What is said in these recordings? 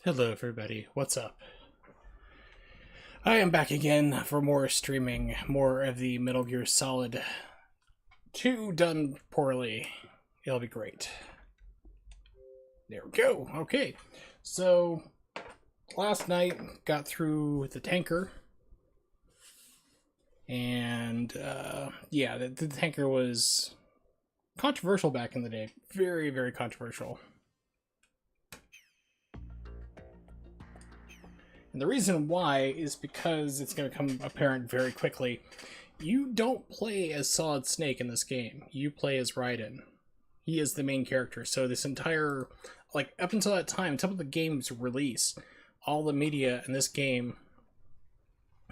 Hello, everybody. What's up? I am back again for more streaming, more of the Metal Gear Solid 2 done poorly. It'll be great. There we go. Okay. So, last night got through the tanker. And, yeah, the tanker was controversial back in the day. Very, very controversial. And the reason why is because it's going to come apparent very quickly. You don't play as Solid Snake in this game. You play as Raiden. He is the main character. So this entire, like, up until that time, until the game's release, all the media in this game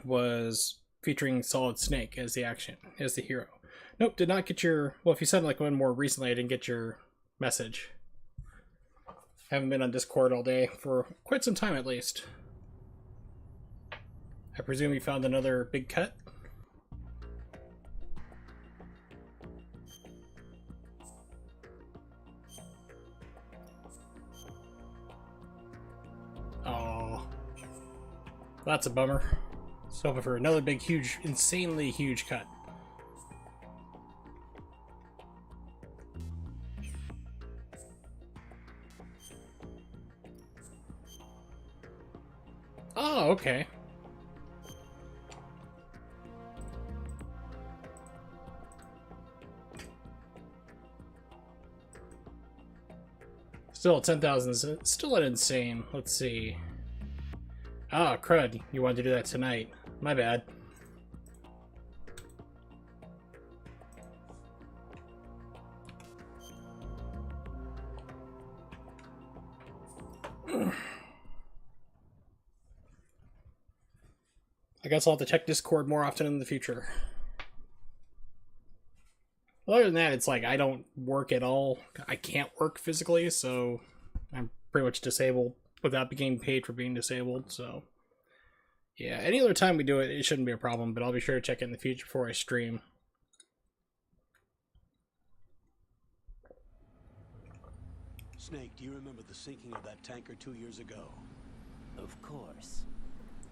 was featuring Solid Snake as the hero. Nope, did not get your, well, if you said like one more recently, I didn't get your message. Haven't been on Discord all day, for quite some time at least. I presume you found another big cut? Oh, that's a bummer. So hoping for another big, huge, insanely huge cut. Oh, okay. Still 10,000, still an insane. Let's see. Ah, crud. You wanted to do that tonight. My bad. I guess I'll have to check Discord more often in the future. Other than that, it's like I don't work at all. I can't work physically, so I'm pretty much disabled without being paid for being disabled. So, yeah, any other time we do it, it shouldn't be a problem, but I'll be sure to check it in the future before I stream. Snake, do you remember the sinking of that tanker 2 years ago? Of course.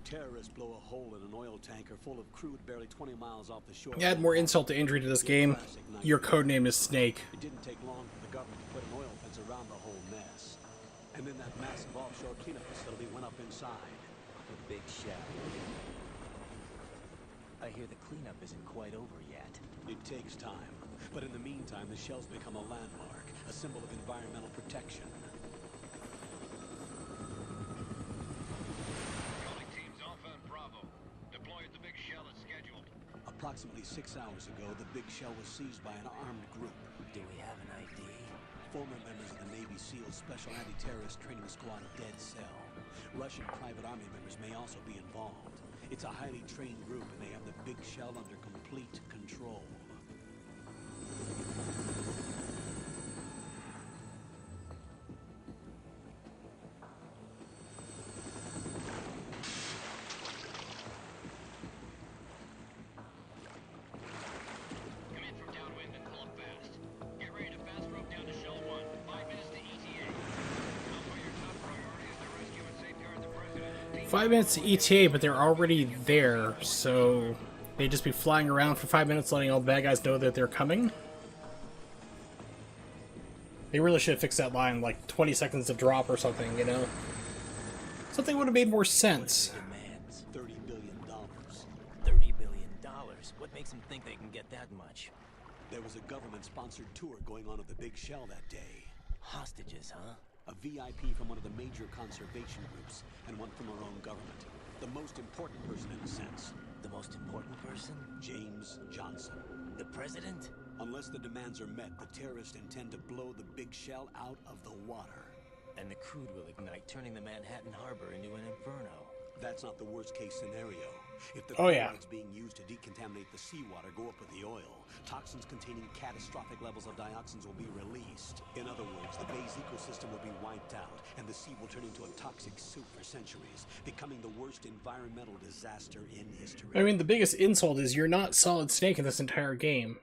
Terrorists blow a hole in an oil tanker full of crude barely 20 miles off the shore. Add more insult to injury to this game. Your codename is Snake. It didn't take long for the government to put an oil fence around the whole mess. And then that massive offshore cleanup facility went up inside. The big shell. I hear the cleanup isn't quite over yet. It takes time. But in the meantime, the shell's become a landmark, a symbol of environmental protection. Approximately 6 hours ago, the Big Shell was seized by an armed group. Do we have an ID? Former members of the Navy SEAL Special Anti-Terrorist Training Squad Dead Cell. Russian private army members may also be involved. It's a highly trained group, and they have the Big Shell under complete control. Five minutes to ETA, but they're already there, so they just be flying around for 5 minutes letting all the bad guys know that they're coming. They really should have fixed that line like 20 seconds to drop or something, you know? Something would have made more sense. Demands $30 billion. $30 billion. What makes them think they can get that much? There was a government-sponsored tour going on of the Big Shell that day. Hostages, huh? A VIP from one of the major conservation groups, and one from our own government. The most important person in a sense. The most important person? James Johnson. The president? Unless the demands are met, the terrorists intend to blow the Big Shell out of the water. And the crude will ignite, turning the Manhattan Harbor into an inferno. That's not the worst-case scenario. If the Oh, yeah. products being used to decontaminate the seawater go up with the oil, toxins containing catastrophic levels of dioxins will be released. In other words, the bay's ecosystem will be wiped out, and the sea will turn into a toxic soup for centuries, becoming the worst environmental disaster in history. I mean, the biggest insult is you're not Solid Snake in this entire game.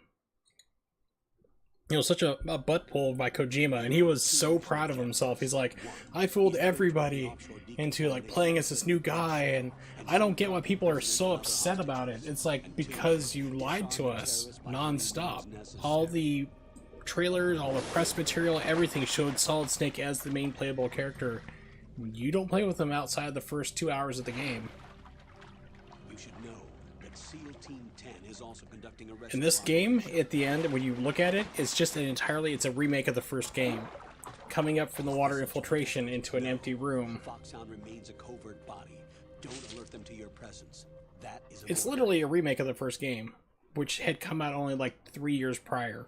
such a butt pull by Kojima, and he was so proud of himself. He's like, I fooled everybody into like playing as this new guy, and I don't get why people are so upset about it. It's like, because you lied to us non-stop. All the trailers, all the press material, everything showed Solid Snake as the main playable character. You don't play with him outside the first 2 hours of the game. You should know that SEAL Team 10 is also conducting a In this game, at the end, when you look at it, it's just it's a remake of the first game. Coming up from the water infiltration into an empty room. Foxhound remains a covert body. Don't alert them to your presence. That is It's literally a remake of the first game, which had come out only like 3 years prior.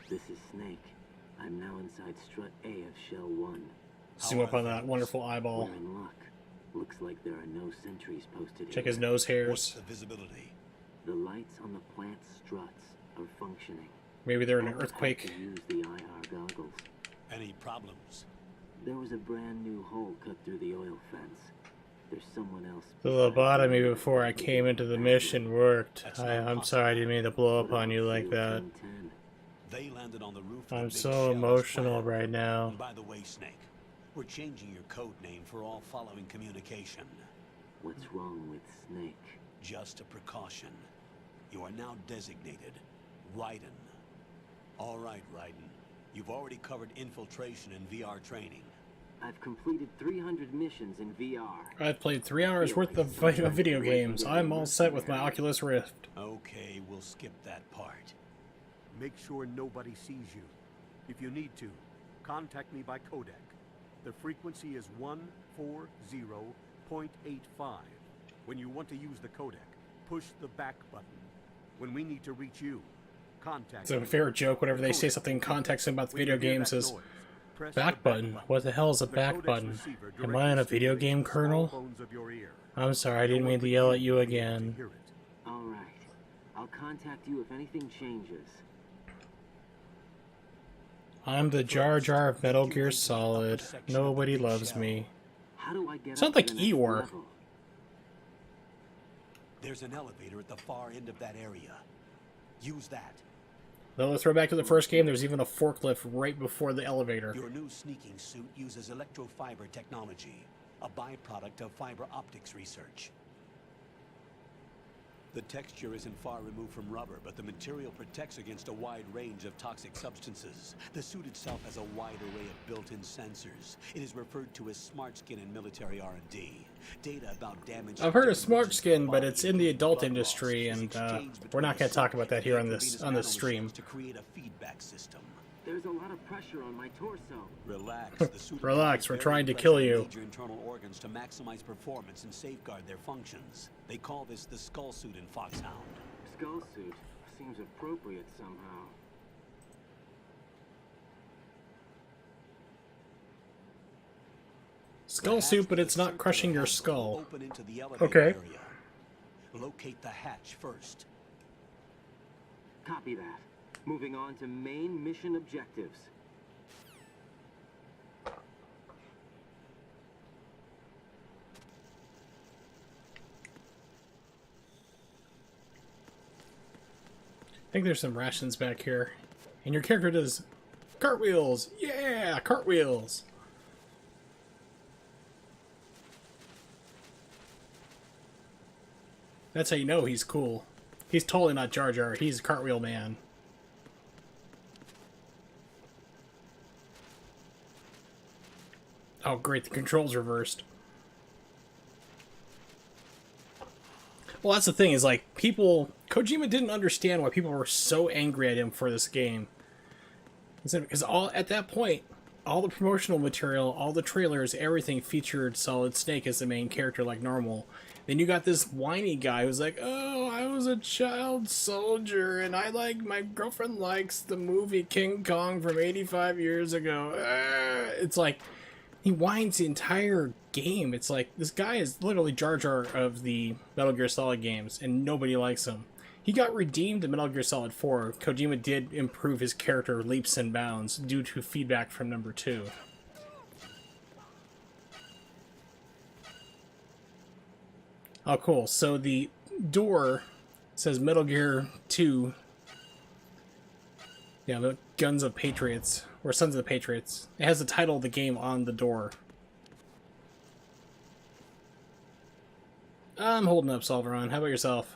This is Snake. I'm now inside Strut A of Shell 1. Zoom up on that wonderful eyeball. We're in luck. Looks like there are no sentries posted Check here. his nose What's hairs. the visibility? The lights on the plant struts are functioning. Maybe they're in an I'll have earthquake. to use the IR goggles. Any problems? There was a brand new hole cut through the oil fence. There's someone else. The lobotomy before I came into the mission worked. I'm sorry I didn't mean to blow up on you like that. They landed on the roof. of I'm the big so Shell emotional plant. right now. And by the way, Snake, we're changing your code name for all following communication. What's wrong with Snake? Just a precaution. You are now designated Raiden. All right, Raiden. You've already covered infiltration and VR training. I've completed 300 missions in VR. I've played 3 hours worth of video games. I'm all set with my Oculus Rift. Okay, we'll skip that part. Make sure nobody sees you. If you need to, contact me by codec. The frequency is 140.85. When you want to use the codec, push the back button. When we need to reach you, contact It's a me. favorite joke whenever they say something in context about the video games is back button. What the hell is a back button? Am I on a video game, Colonel? I'm sorry, I didn't mean to yell at you again. All right. I'll contact you if anything changes. I'm the Jar Jar of Metal Gear Solid. Nobody loves me. How do I get Sounds up like to the next Eeyore. level? There's an elevator at the far end of that area. Use that. Though, let's throw back to the first game, there's even a forklift right before the elevator. Your new sneaking suit uses electrofiber technology, a byproduct of fiber optics research. The texture isn't far removed from rubber, but the material protects against a wide range of toxic substances. The suit itself has a wide array of built-in sensors. It is referred to as Smart Skin in military R&D. Data about damage. I've heard of Smart Skin, but it's in the adult industry, and we're not going to talk about that here on this stream. To create a feedback system. There's a lot of pressure on my torso. Relax. The suit Relax, we're applies trying to very kill pressure you. to major internal organs to maximize performance and safeguard their functions. They call this the skull suit in Foxhound. Skull suit seems appropriate somehow. Skull suit, but it's not crushing your skull. Open into the elevator Okay. area. Locate the hatch first. Copy that. Moving on to main mission objectives. I think there's some rations back here. And your character does cartwheels! Yeah! Cartwheels! That's how you know he's cool. He's totally not Jar Jar, he's Cartwheel Man. Oh great, the controls reversed. Well, that's the thing, is like, Kojima didn't understand why people were so angry at him for this game. Because at that point, all the promotional material, all the trailers, everything featured Solid Snake as the main character like normal. Then you got this whiny guy who's like, oh, I was a child soldier, and my girlfriend likes the movie King Kong from 85 years ago. It's like, he whines the entire game. It's like, this guy is literally Jar Jar of the Metal Gear Solid games, and nobody likes him. He got redeemed in Metal Gear Solid 4. Kojima did improve his character leaps and bounds due to feedback from number 2. Oh, cool. So the door says Metal Gear 2. Yeah, the Guns of Patriots, or Sons of the Patriots. It has the title of the game on the door. I'm holding up, Solveron. How about yourself?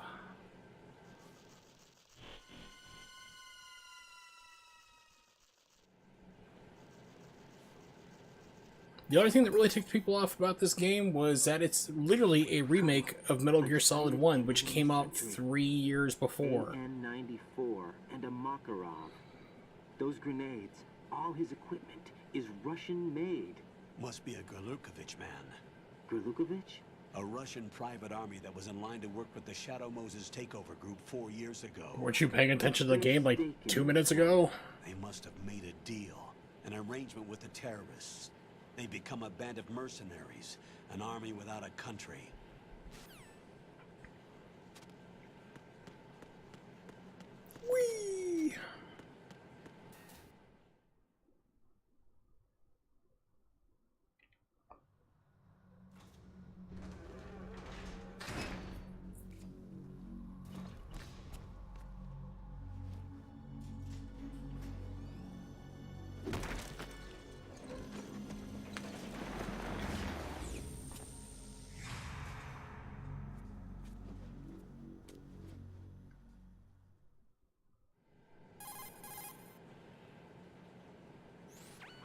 The other thing that really ticked people off about this game was that it's literally a remake of Metal Gear Solid 1, which came out 3 years before. AN-94 and a Makarov. Those grenades, all his equipment, is Russian-made. Must be a Gurlukovich man. Gurlukovich? A Russian private army that was in line to work with the Shadow Moses takeover group 4 years ago. Weren't you paying attention to the game like 2 minutes ago? They must have made a deal, an arrangement with the terrorists. They become a band of mercenaries, an army without a country. Whee!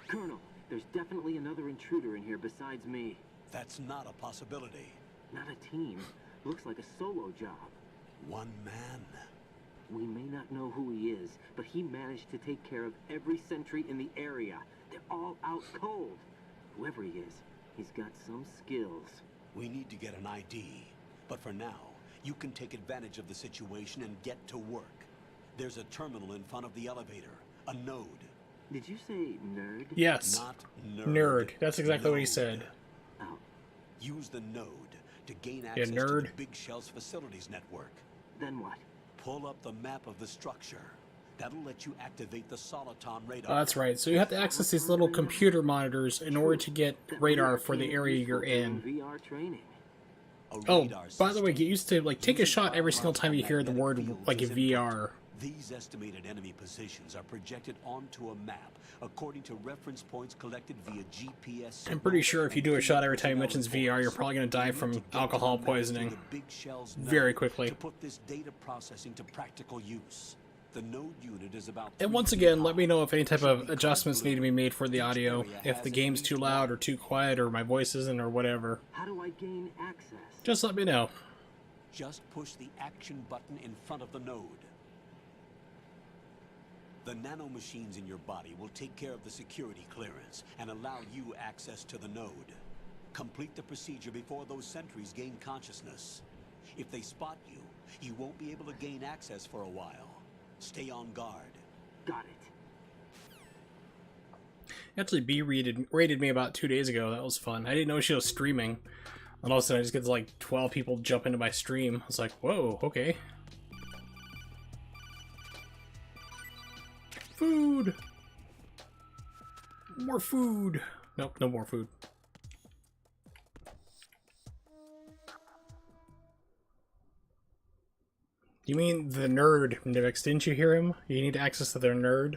Colonel, there's definitely another intruder in here besides me. That's not a possibility. Not a team. Looks like a solo job. One man. We may not know who he is, but he managed to take care of every sentry in the area. They're all out cold. Whoever he is, he's got some skills. We need to get an ID. But for now, you can take advantage of the situation and get to work. There's a terminal in front of the elevator. A node. Did you say nerd? Yes. Not nerd. Nerd. That's exactly what he Node. said. Oh, Use the node to gain access to nerd. the Big Shell's facilities network. then what? Pull up the map of the structure. That'll let you activate the Soliton radar. Oh, that's right. So you have to access these little computer monitors in order to get radar for the area you're in. VR training. A Oh, radar by the way, system. get used to, like, take a shot every single time you hear the word, like, a VR. These estimated enemy positions are projected onto a map according to reference points collected via GPS. I'm pretty sure if you do a shot every time it mentions VR, you're probably going to die from alcohol poisoning very quickly. To put this data processing to practical use. The node unit is about And once again, let me know if any type of adjustments need to be made for the audio. If the game's too loud or too quiet or my voice isn't or whatever. How do I gain access? Just let me know. Just push the action button in front of the node. The nanomachines in your body will take care of the security clearance and allow you access to the node. Complete the procedure before those sentries gain consciousness. If they spot you, you won't be able to gain access for a while. Stay on guard. Got it. Actually, B rated me about 2 days ago. That was fun. I didn't know she was streaming. And all of a sudden I just get like 12 people jump into my stream. I was like, whoa, okay. Food! More food! Nope, no more food. You mean the nerd, Nivix? Didn't you hear him? You need access to their nerd?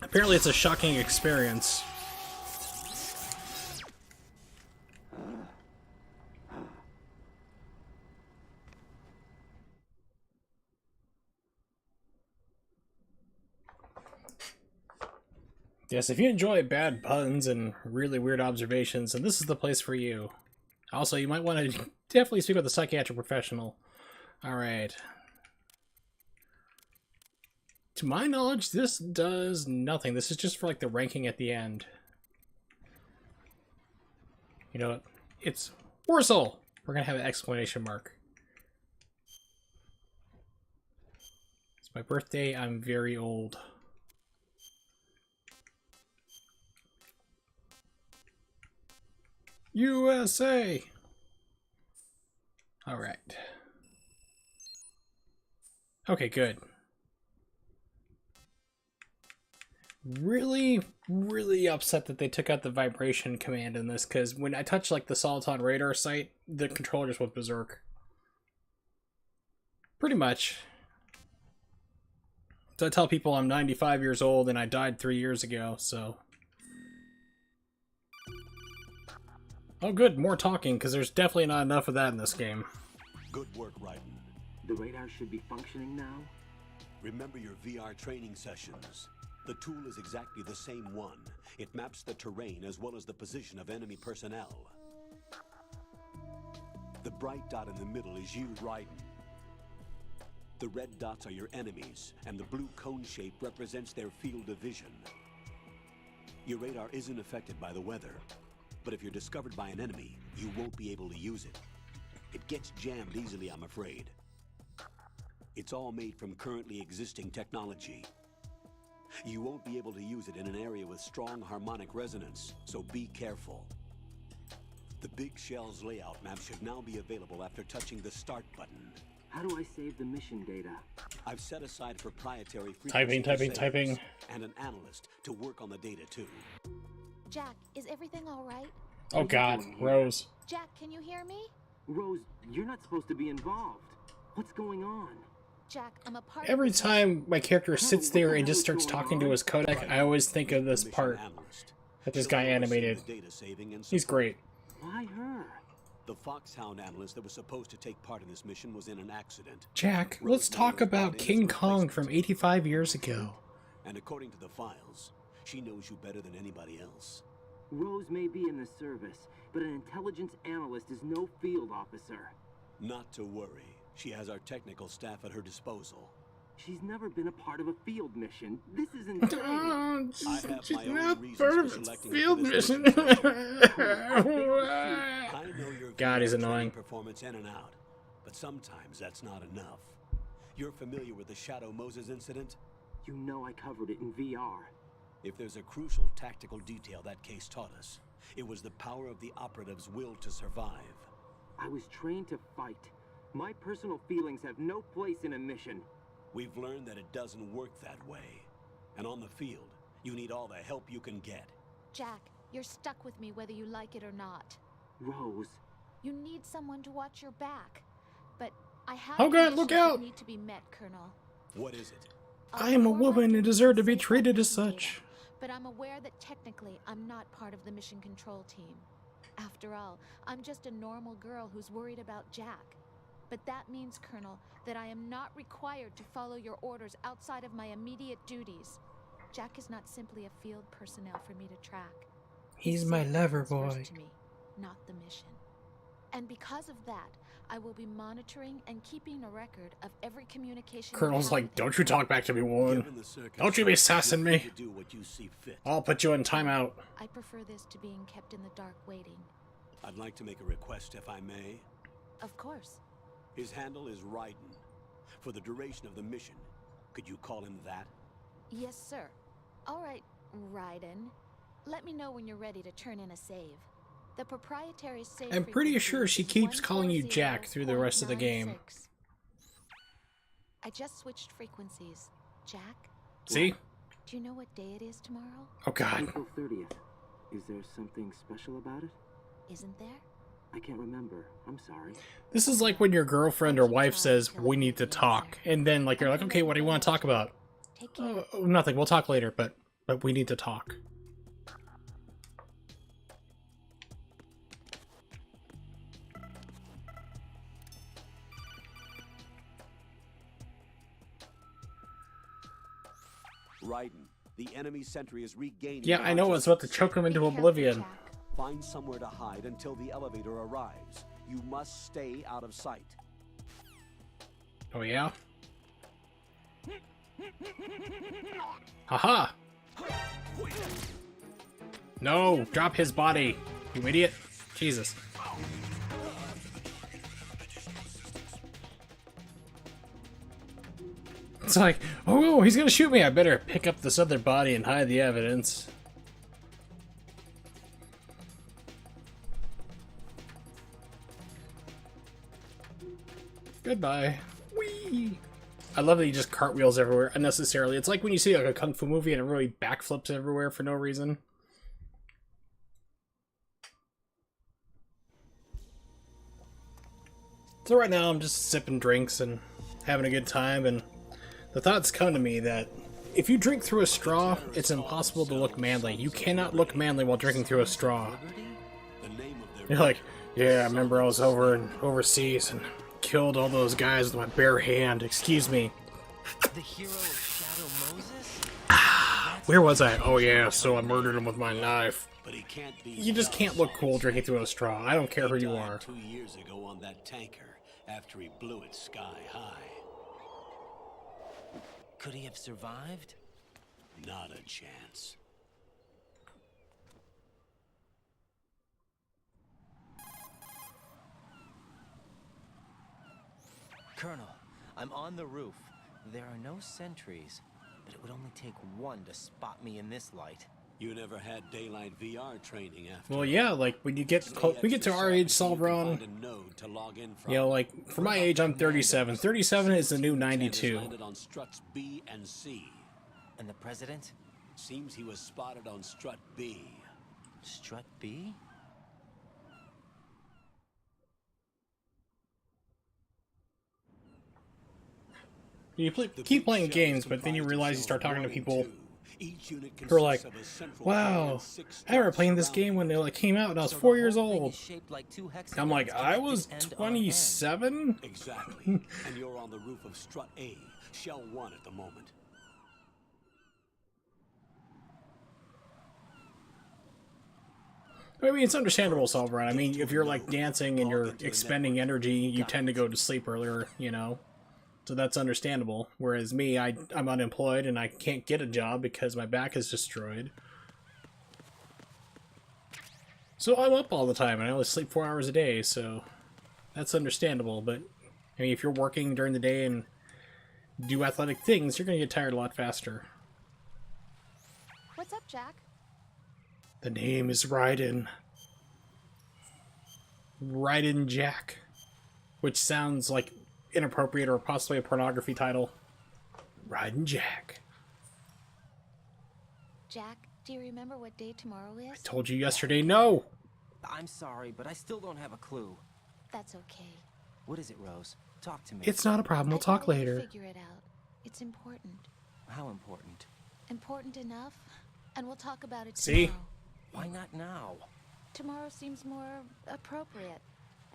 Apparently it's a shocking experience. Yes, if you enjoy bad puns and really weird observations, then this is the place for you. Also, you might want to definitely speak with a psychiatric professional. Alright. To my knowledge, this does nothing. This is just for, like, the ranking at the end. You know what? It's Warsaw! We're gonna have an exclamation mark. It's my birthday. I'm very old. USA! Alright. Okay, good. Really upset that they took out the vibration command in this, because when I touch like the Soliton radar site, the controller just went berserk. Pretty much. So I tell people I'm 95 years old and I died 3 years ago, so... Oh good, more talking, because there's definitely not enough of that in this game. Good work, Raiden. The radar should be functioning now? Remember your VR training sessions. The tool is exactly the same one. It maps the terrain as well as the position of enemy personnel. The bright dot in the middle is you, Raiden. The red dots are your enemies, and the blue cone shape represents their field of vision. Your radar isn't affected by the weather, but if you're discovered by an enemy, you won't be able to use it. It gets jammed easily, I'm afraid. It's all made from currently existing technology. You won't be able to use it in an area with strong harmonic resonance, so be careful. The Big Shell's layout map should now be available after touching the Start button. How do I save the mission data? I've set aside proprietary Typing, frequency typing. settings and an analyst to work on the data too. Jack, is everything all right? Oh god, Rose. Jack, can you hear me? Rose, you're not supposed to be involved. What's going on? Jack, I'm a part Every of this. time my character sits there and just starts talking to his codec, I always think of this part that this guy animated. He's great. Why her? The Foxhound analyst that was supposed to take part in this mission was in an accident. Jack, let's talk about King Kong from 85 years ago. And according to the files, she knows you better than anybody else. Rose may be in the service, but an intelligence analyst is no field officer. Not to worry. She has our technical staff at her disposal. She's never been a part of a field mission. This is insane. I have my own reasons for selecting her field for this mission. I know your God, he's VR training annoying. performance in and out, but sometimes that's not enough. You're familiar with the Shadow Moses incident? You know I covered it in VR. If there's a crucial tactical detail that case taught us, it was the power of the operative's will to survive. I was trained to fight. My personal feelings have no place in a mission. We've learned that it doesn't work that way. And on the field, you need all the help you can get. Jack, you're stuck with me whether you like it or not. Rose, You need someone to watch your back. But I have Oh, God, look conditions that out. need to be met, Colonel. What is it? I am a woman and deserve to be treated as such. But I'm aware that technically I'm not part of the mission control team. After all, I'm just a normal girl who's worried about Jack. But that means, Colonel, that I am not required to follow your orders outside of my immediate duties. Jack is not simply a field personnel for me to track. He's His my safety lover comes first boy. to me, not the mission. And because of that, I will be monitoring and keeping a record of every communication. Colonel's like, don't you talk back to me, woman. Given the circumstances, Don't you be sassing you're me. free to do what you see fit. I'll put you in timeout. I prefer this to being kept in the dark waiting. I'd like to make a request, if I may. Of course. His handle is Raiden. For the duration of the mission, could you call him that? Yes, sir. All right, Raiden. Let me know when you're ready to turn in a save. The proprietary save. I'm pretty frequency sure she is keeps calling you Jack through the rest of the game. 140.96. I just switched frequencies. Jack, See? do you know what day it is tomorrow? Oh god. April 30th. Is there something special about it? Isn't there? I can't remember. I'm sorry. This is like when your girlfriend or wife says, we need to talk. And then like you're like, okay, what do you want to talk about? Take care. Nothing, we'll talk later, but we need to talk. Raiden, the enemy sentry is regaining. Yeah, I know, I was about to choke him into Be careful, oblivion. Jack. Find somewhere to hide until the elevator arrives. You must stay out of sight. Oh yeah? Haha! No! Drop his body! You idiot! Jesus. It's like, oh, he's gonna shoot me! I better pick up this other body and hide the evidence. Goodbye. Whee! I love that he just cartwheels everywhere unnecessarily. It's like when you see like a kung fu movie and it really backflips everywhere for no reason. So right now I'm just sipping drinks and having a good time, and the thoughts come to me that if you drink through a straw, it's impossible to look manly. You cannot look manly while drinking through a straw. You're like, yeah, I remember I was overseas and killed all those guys with my bare hand. Excuse me. The hero of Shadow Moses? Where was I? Oh yeah, so I murdered him with my knife. But he can't be. You just can't look cool drinking through a straw. I don't care who you are. 2 years ago on that tanker after he blew it sky high. Could he have survived? Not a chance. Colonel, I'm on the roof. There are no sentries, but it would only take one to spot me in this light. You never had daylight VR training after. Well, yeah, like when you get we get to our age, Solveron. You know, like for my age, I'm 37. 37 is the new 92. Landed on struts B and C. And the president? Seems he was spotted on strut B. Strut B? You keep playing games, but then you realize you start talking to people who are like, wow, I remember playing this game when it like came out and I was 4 years old. I'm like, I was 27? Exactly. And you're on the roof of strut A, shell 1 at the moment. I mean, it's understandable, Solveron. I mean, if you're like dancing and you're expending energy, you tend to go to sleep earlier, you know? So that's understandable. Whereas me, I'm unemployed and I can't get a job because my back is destroyed. So I'm up all the time and I only sleep 4 hours a day, so that's understandable. But, I mean, if you're working during the day and do athletic things, you're going to get tired a lot faster. What's up, Jack? The name is Raiden. Raiden Jack. Which sounds like inappropriate or possibly a pornography title. Raiden Jack. Jack, do you remember what day tomorrow is? I told you yesterday, no! I'm sorry, but I still don't have a clue. That's okay. What is it, Rose? Talk to me. It's not a problem, we'll talk I thought you'd later. Figure it out. It's important. How important? Important enough, and we'll talk about it See? tomorrow. Why not now? Tomorrow seems more appropriate.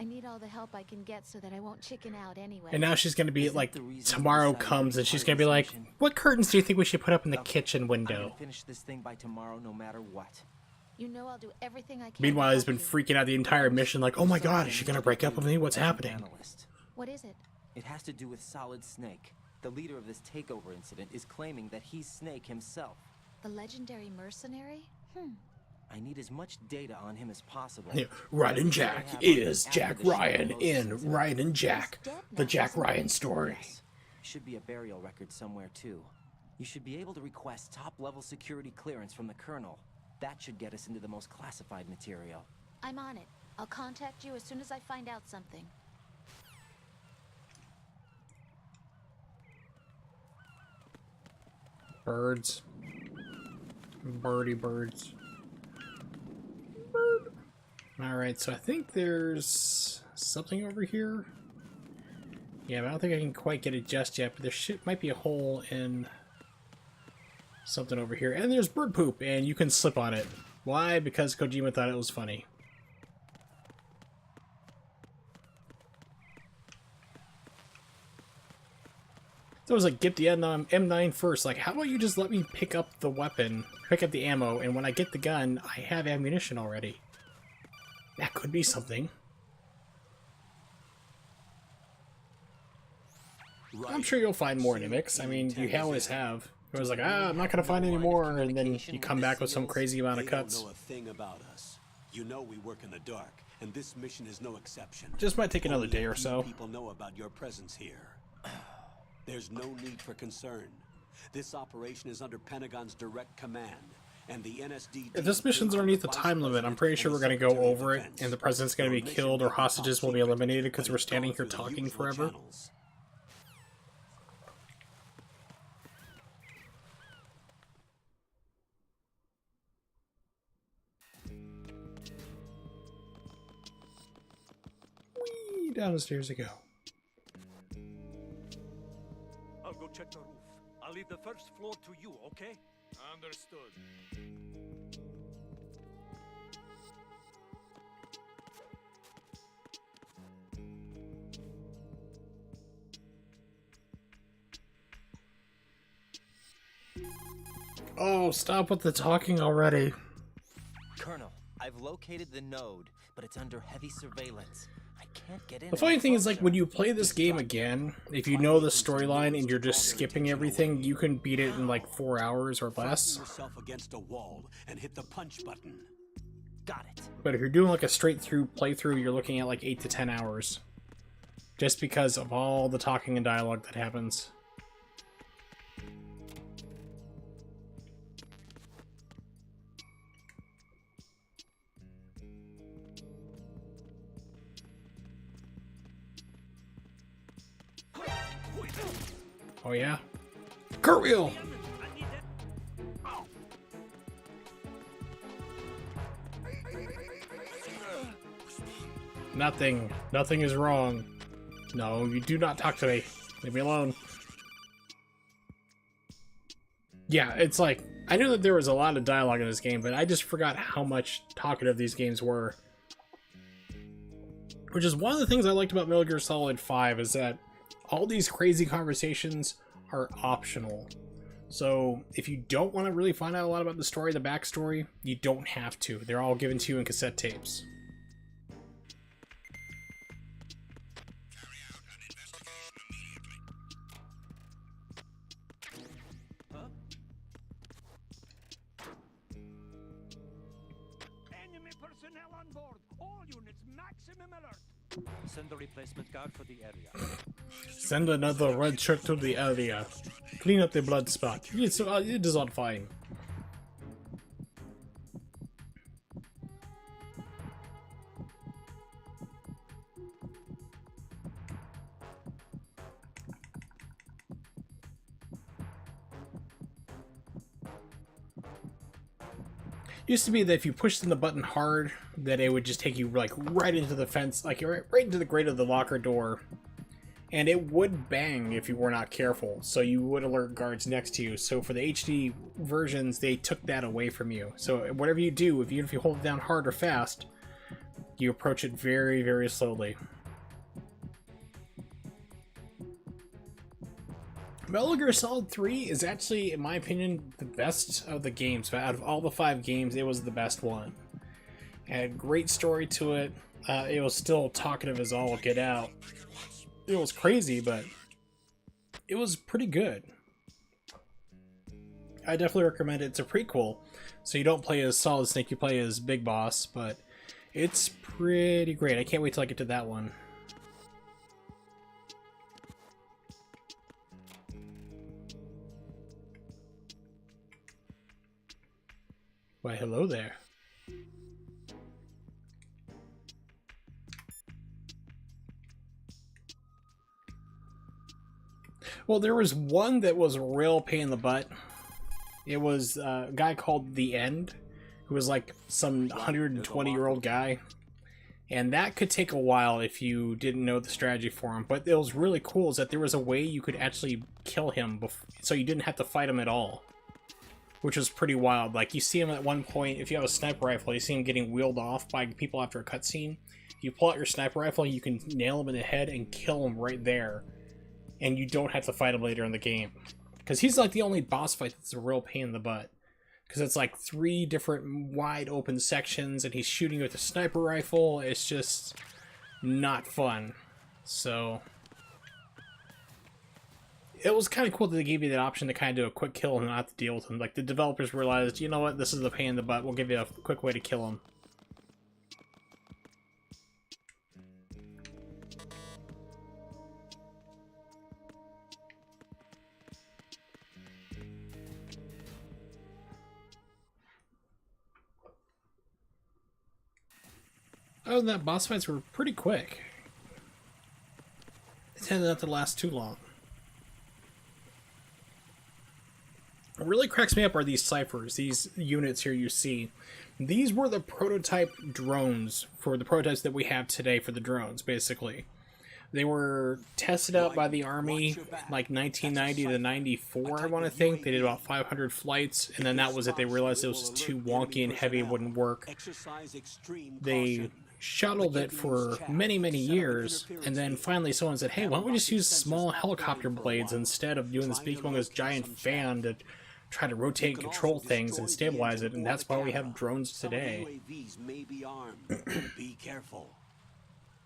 I need all the help I can get so that I won't chicken out anyway. And now she's gonna be Isn't like, the reason tomorrow we decided comes to and be she's part gonna of be this like, mission? what curtains do you think we should put up in the Look, kitchen I'm window? gonna finish this thing by tomorrow, no matter what. You know I'll do everything I can. Meanwhile, to he's been help you. freaking out the entire mission like, oh my god, is she gonna break up with me? What's happening? Analyst. What is it? It has to do with Solid Snake. The leader of this takeover incident is claiming that he's Snake himself. The legendary mercenary? I need as much data on him as possible. Yeah, Raiden Jack is Jack Ryan in Raiden Jack, the Jack Ryan story. Yes. Should be a burial record somewhere too. You should be able to request top-level security clearance from the Colonel. That should get us into the most classified material. I'm on it. I'll contact you as soon as I find out something. Birds. Birdie birds. Alright, so I think there's something over here. Yeah, but I don't think I can quite get it just yet, but there might be a hole in something over here. And there's bird poop, and you can slip on it. Why? Because Kojima thought it was funny. So I was like, get the M9 first. Like, how about you just let me pick up the weapon, pick up the ammo, and when I get the gun, I have ammunition already. That could be something. Right. I'm sure you'll find more Nimics. I mean, you always have. It was like, I'm not gonna find any more, and then you come back with some crazy amount of They cuts. don't know a thing about us. You know we work in the dark, and this mission is no exception. Just might take another Only day a or few so. People know about your presence here. There's no need for concern. This operation is under Pentagon's direct command, and the NSD. If this mission's underneath the time limit, I'm pretty sure we're gonna go over it, and the president's gonna be killed or hostages will be eliminated because we're standing here talking forever. Whee, down the stairs we go. I'll leave the first floor to you, okay? Understood. Oh, stop with the talking already. Colonel, I've located the node, but it's under heavy surveillance. I can't get in. The funny thing is, like, when you play this game again, if you know the storyline and you're just skipping everything, you can beat it in like 4 hours or less. Fasten yourself against a wall and hit the punch button. Got it. But if you're doing like a straight through playthrough, you're looking at like 8 to 10 hours. Just because of all the talking and dialogue that happens. Oh yeah? Cartwheel! Nothing. Nothing is wrong. No, you do not talk to me. Leave me alone. Yeah, it's like, I knew that there was a lot of dialogue in this game, but I just forgot how much talkative these games were. Which is one of the things I liked about Metal Gear Solid 5, is that all these crazy conversations are optional. So if you don't want to really find out a lot about the story, the backstory, you don't have to. They're all given to you in cassette tapes. Enemy personnel on board. All units, maximum alert. Send the replacement guard for the area. Send another red shirt to the area. Clean up the blood spot. It is all fine. Used to be that if you pushed in the button hard, that it would just take you like right into the fence, like right into the grate of the locker door. And it would bang if you were not careful, so you would alert guards next to you. So for the HD versions, they took that away from you. So whatever you do, even if you hold it down hard or fast, you approach it very, very slowly. Metal Gear Solid 3 is actually, in my opinion, the best of the games. Out of all the 5 games, it was the best one. It had a great story to it. It was still talkative as all get out. It was crazy, but it was pretty good. I definitely recommend it. It's a prequel, so you don't play as Solid Snake, you play as Big Boss, but it's pretty great. I can't wait till I get to that one. Why, hello there. Well, there was one that was a real pain in the butt. It was a guy called The End, who was like some 120-year-old guy. And that could take a while if you didn't know the strategy for him. But it was really cool is that there was a way you could actually kill him, so you didn't have to fight him at all. Which was pretty wild. Like, you see him at one point, if you have a sniper rifle, you see him getting wheeled off by people after a cutscene. You pull out your sniper rifle, you can nail him in the head and kill him right there. And you don't have to fight him later in the game. Because he's like the only boss fight that's a real pain in the butt. Because it's like 3 different wide open sections, and he's shooting with a sniper rifle. It's just not fun. So it was kind of cool that they gave you that option to kind of do a quick kill and not have to deal with him. Like, the developers realized, you know what, this is a pain in the butt. We'll give you a quick way to kill him. Other than that, boss fights were pretty quick. They tended not to last too long. What really cracks me up are these ciphers, these units here you see. These were the prototype drones for the prototypes that we have today for the drones, basically. They were tested out by the Army in like 1990 to 94, I want to think. They did about 500 flights, and then that was it. They realized it was too wonky and heavy, it wouldn't work. They shuttled it for many, many years, and then finally someone said, hey, why don't we just use small helicopter blades instead of doing this big humongous giant fan to try to rotate and control things and stabilize it, and that's why we have drones today. Be careful.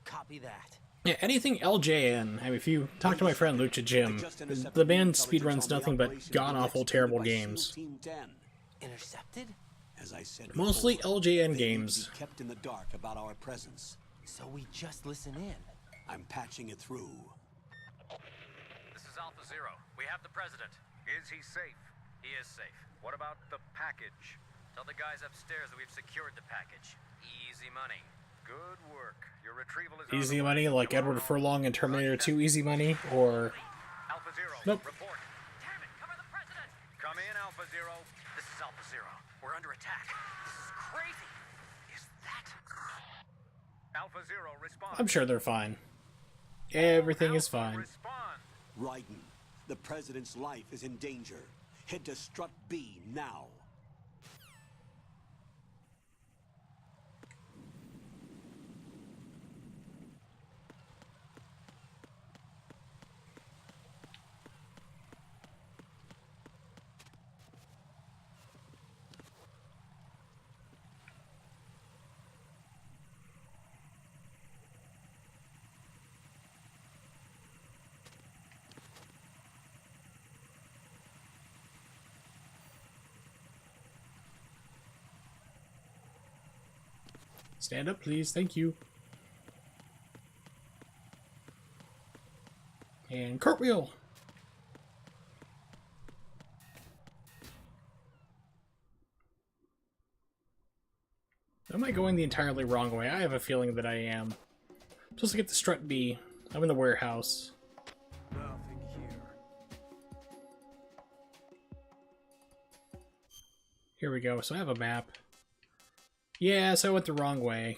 Copy that. Yeah, anything LJN. I mean, if you talk to my friend Lucha Jim, the man speedruns nothing but god-awful, terrible games. Intercepted? As I said Mostly before, LJN they games. need to be kept in the dark about our presence. So we just listen in. I'm patching it through. This is Alpha Zero. We have the president. Is he safe? He is safe. What about the package? Tell the guys upstairs that we've secured the package. Easy money. Good work. Your retrieval is Easy money, like Edward Furlong in Terminator 2 Easy Money, or... Alpha Zero, Nope. report. Damn it, cover the president! Come in, Alpha Zero. This is Alpha Zero. We're under attack. This is crazy. Is that... Alpha Zero, respond. I'm sure they're fine. Everything is fine. Respond. Raiden, the president's life is in danger. Head to Strut B now. Stand up, please. Thank you. And cartwheel. Am I going the entirely wrong way? I have a feeling that I am. I'm supposed to get the Strut B. I'm in the warehouse. Nothing here. Here we go. So I have a map. Yeah, so I went the wrong way.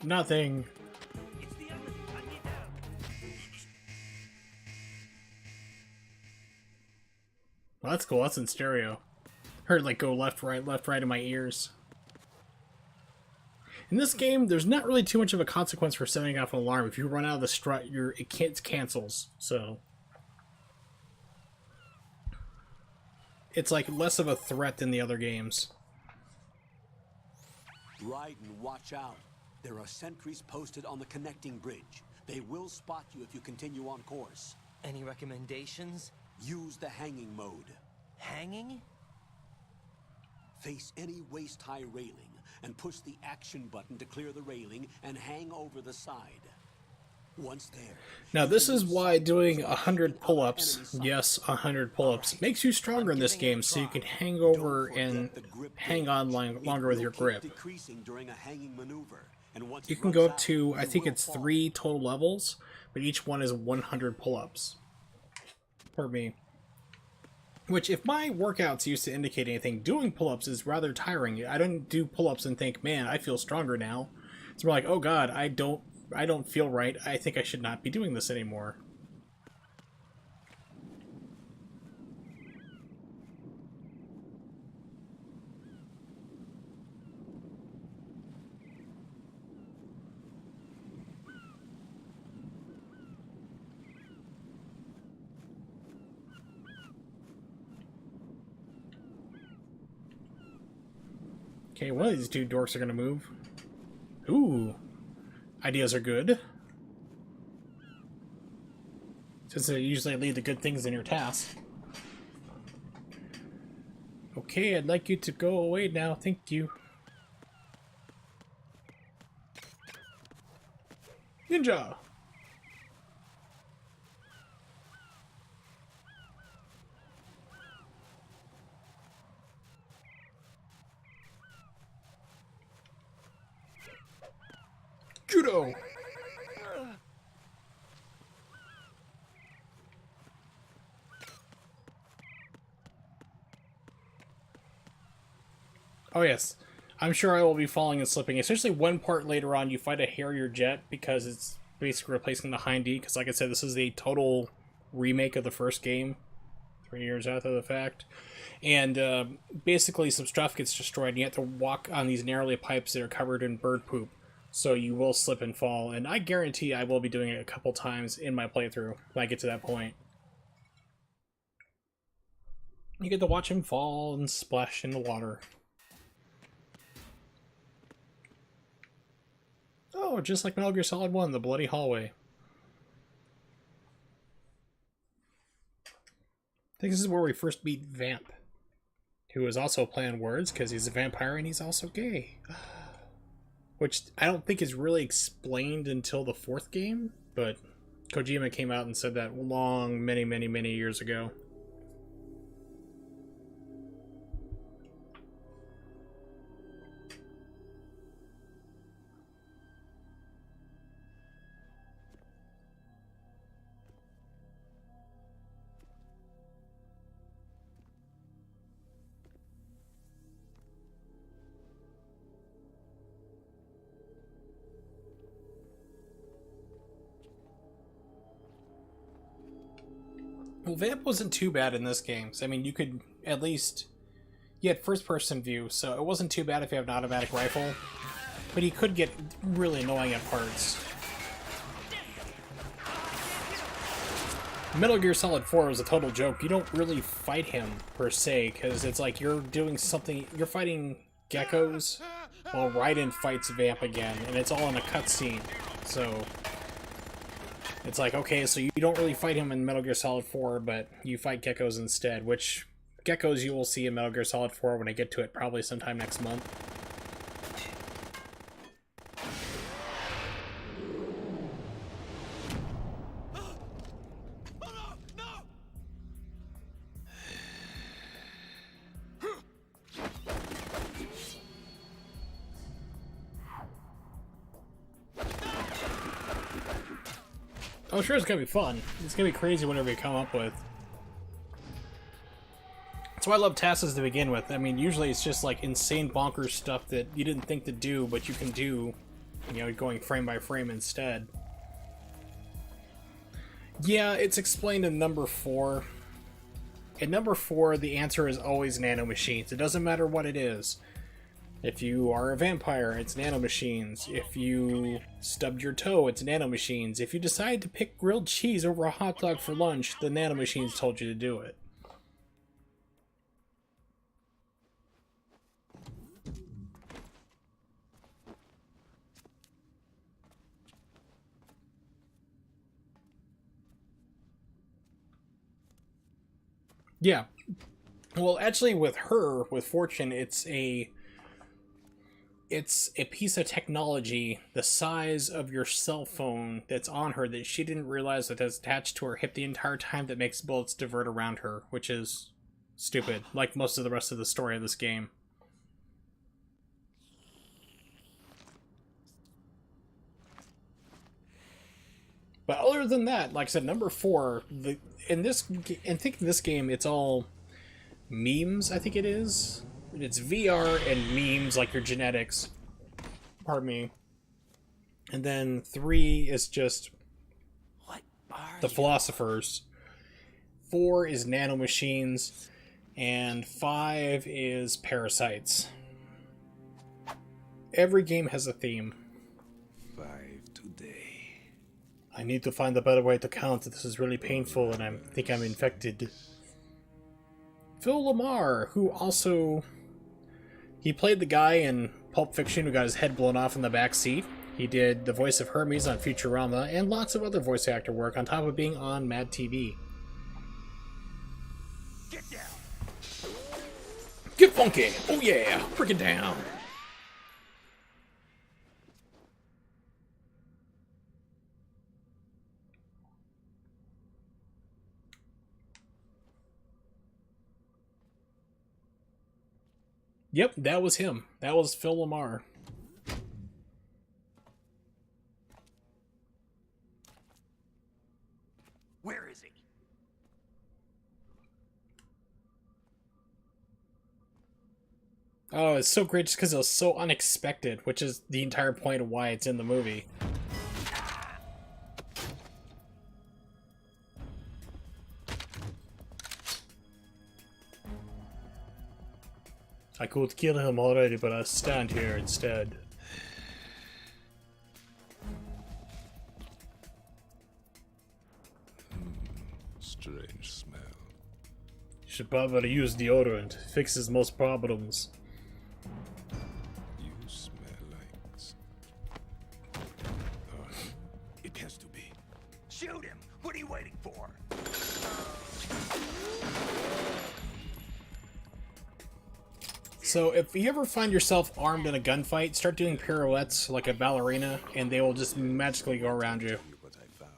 Nothing. Well, that's cool. That's in stereo. Heard like go left, right in my ears. In this game, there's not really too much of a consequence for setting off an alarm. If you run out of the strut, it cancels. So it's like less of a threat than the other games. Raiden, watch out. There are sentries posted on the connecting bridge. They will spot you if you continue on course. Any recommendations? Use the hanging mode. Hanging? Face any waist-high railing and push the action button to clear the railing and hang over the side. Once there... Now this is why doing 100 pull-ups, yes, 100 pull-ups, makes you stronger in this game, so you can hang over and hang on longer with your grip. Decreasing during a hanging maneuver. And once You it can runs go out, up to, I you think will it's fall. 3 total levels, but each one is 100 pull-ups. For me. Which, if my workouts used to indicate anything, doing pull-ups is rather tiring. I don't do pull-ups and think, man, I feel stronger now. It's more like, oh god, I don't feel right. I think I should not be doing this anymore. Okay, one of these two dorks are gonna move. Ooh. Ideas are good. Since they usually lead to good things in your task. Okay, I'd like you to go away now. Thank you. Ninja! Judo! Oh yes, I'm sure I will be falling and slipping, especially one part later on you fight a Harrier jet because it's basically replacing the Hind D, because like I said, this is a total remake of the first game, 3 years after the fact. And basically some stuff gets destroyed and you have to walk on these narrowly pipes that are covered in bird poop. So you will slip and fall, and I guarantee I will be doing it a couple times in my playthrough when I get to that point. You get to watch him fall and splash in the water. Oh, just like Metal Gear Solid 1, the bloody hallway. I think this is where we first meet Vamp, who is also playing words because he's a vampire and he's also gay. Which I don't think is really explained until the 4th game, but Kojima came out and said that many years ago. Well, Vamp wasn't too bad in this game. So, I mean, you could at least... You had first-person view, so it wasn't too bad if you have an automatic rifle. But he could get really annoying at parts. Metal Gear Solid 4 was a total joke. You don't really fight him, per se, because it's like you're doing something... You're fighting geckos, while Raiden fights Vamp again, and it's all in a cutscene. So... It's like, okay, so you don't really fight him in Metal Gear Solid 4, but you fight geckos instead, which geckos you will see in Metal Gear Solid 4 when I get to it, probably sometime next month. Oh, sure, it's gonna be fun. It's gonna be crazy whatever you come up with. That's why I love TASes to begin with. I mean, usually it's just like insane bonkers stuff that you didn't think to do, but you can do, you know, going frame by frame instead. Yeah, it's explained in number 4. In number 4, the answer is always nanomachines. It doesn't matter what it is. If you are a vampire, it's nanomachines. If you stubbed your toe, it's nanomachines. If you decide to pick grilled cheese over a hot dog for lunch, the nanomachines told you to do it. Yeah. Well, actually, with her, with Fortune, it's a piece of technology the size of your cell phone that's on her that she didn't realize that that's attached to her hip the entire time that makes bullets divert around her, which is stupid, like most of the rest of the story of this game. But other than that, like I said, number 4, in thinking this game, it's all memes, I think it is. It's VR and memes, like your genetics. Pardon me. And then 3 is just the philosophers. 4 is nanomachines. And 5 is parasites. Every game has a theme. 5 today. I need to find a better way to count. This is really painful and I think I'm infected. Phil Lamar, who also He played the guy in Pulp Fiction who got his head blown off in the back seat. He did the voice of Hermes on Futurama, and lots of other voice actor work on top of being on Mad TV. Get down! Get funky! Oh yeah! Break it down! Yep, that was him. That was Phil Lamar. Where is he? Oh, it's so great just because it was so unexpected, which is the entire point of why it's in the movie. I could kill him already, but I stand here instead. Strange smell. You should probably use deodorant. Fixes most problems. You smell like... Oh, it has to be. Shoot him! What are you waiting for? So if you ever find yourself armed in a gunfight, start doing pirouettes like a ballerina, and they will just magically go around you. What I found.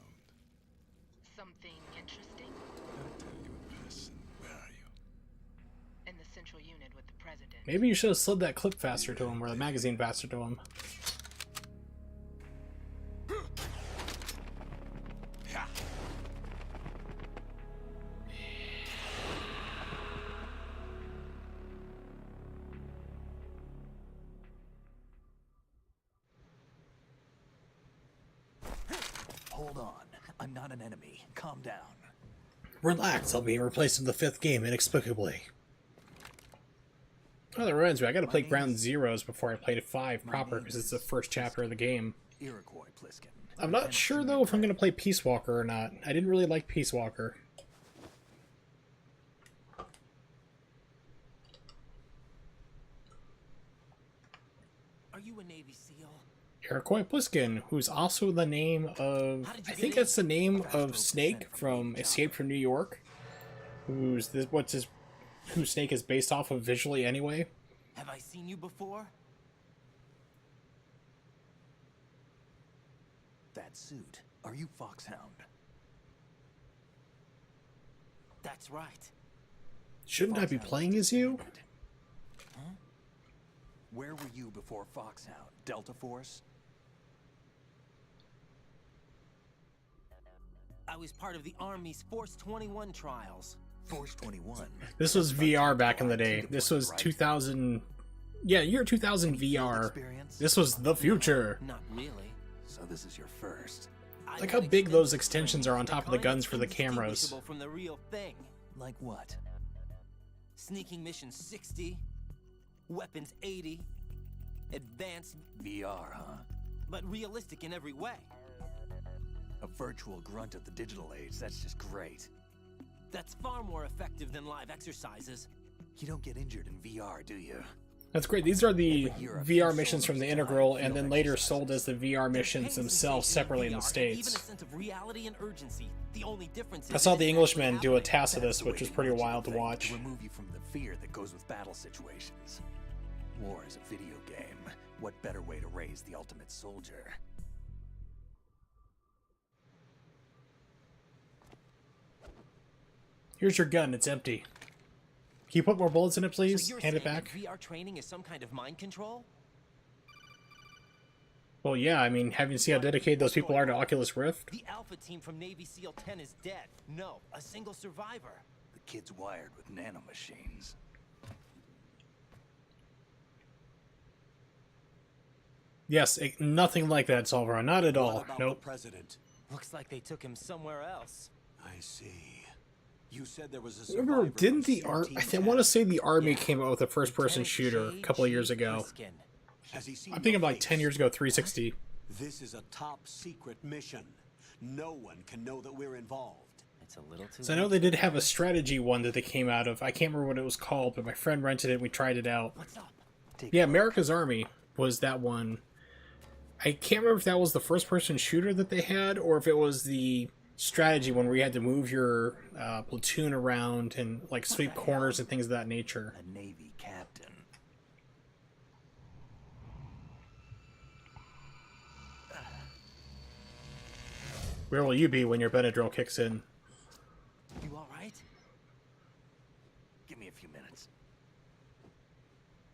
Something interesting? I'll tell you in person. Where are you? In the central unit with the president. Maybe you should have slid that clip faster to him, or the magazine faster to him. Hold on. I'm not an enemy. Calm down. Relax, I'll be replaced in the 5th game inexplicably. Oh, that reminds me, I gotta play Ground Zeroes before I play 5 proper, because it's the first chapter of the game. Iroquois Pliskin. I'm not sure, though, if I'm gonna play Peace Walker or not. I didn't really like Peace Walker. Are you a Navy SEAL? Iroquois Pliskin, who's also the name of... I think that's the name of Snake from Escape from New York. Who's this? Who Snake is based off of visually anyway. Have I seen you before? That suit. Are you Foxhound? That's right. Shouldn't I be playing as you? Huh? Where were you before Foxhound? Delta Force? I was part of the Army's Force 21 trials. Force 21? This was VR back in the day. This was 2000... Yeah, year 2000 VR. This was the future. Not really. So this is your first. Like how big those extensions are on top of the guns for the cameras. From the real thing. Like what? Sneaking mission 60, weapons 80, advanced VR, huh? but realistic in every way. A virtual grunt of the digital age, that's just great. That's far more effective than live exercises. You don't get injured in VR, do you? That's great. These are the VR missions from the Integral, and then later sold as the VR missions themselves separately in the States. I saw The Englishman do a task of this, which was pretty wild to watch. To remove you from the fear that goes with battle situations. War is a video game. What better way to raise the ultimate soldier? Here's your gun. It's empty. Can you put more bullets in it, please? So Hand it back. VR training is some kind of mind control? Well, yeah, I mean, haven't you seen how dedicated those people are to Oculus Rift? The Alpha team from Navy SEAL 10 is dead. No, a single survivor. The kid's wired with nanomachines. Yes, nothing like that, Solveron. Not at all. Nope. President. Looks like they took him somewhere else. I see. You said there was a Remember, didn't the I want to say the Army came out with a first-person shooter a couple of years ago. I'm thinking like 10 years ago, 360. This is a top secret mission. No one can know that we're involved. It's a little too. So I know they did have a strategy one that they came out of. I can't remember what it was called, but my friend rented it and we tried it out. What's up? Yeah, America's Army was that one. I can't remember if that was the first-person shooter that they had, or if it was the strategy one where you had to move your platoon around and like sweep corners and things of that nature. A Navy captain. Where will you be when your Benadryl kicks in? You all right? Give me a few minutes.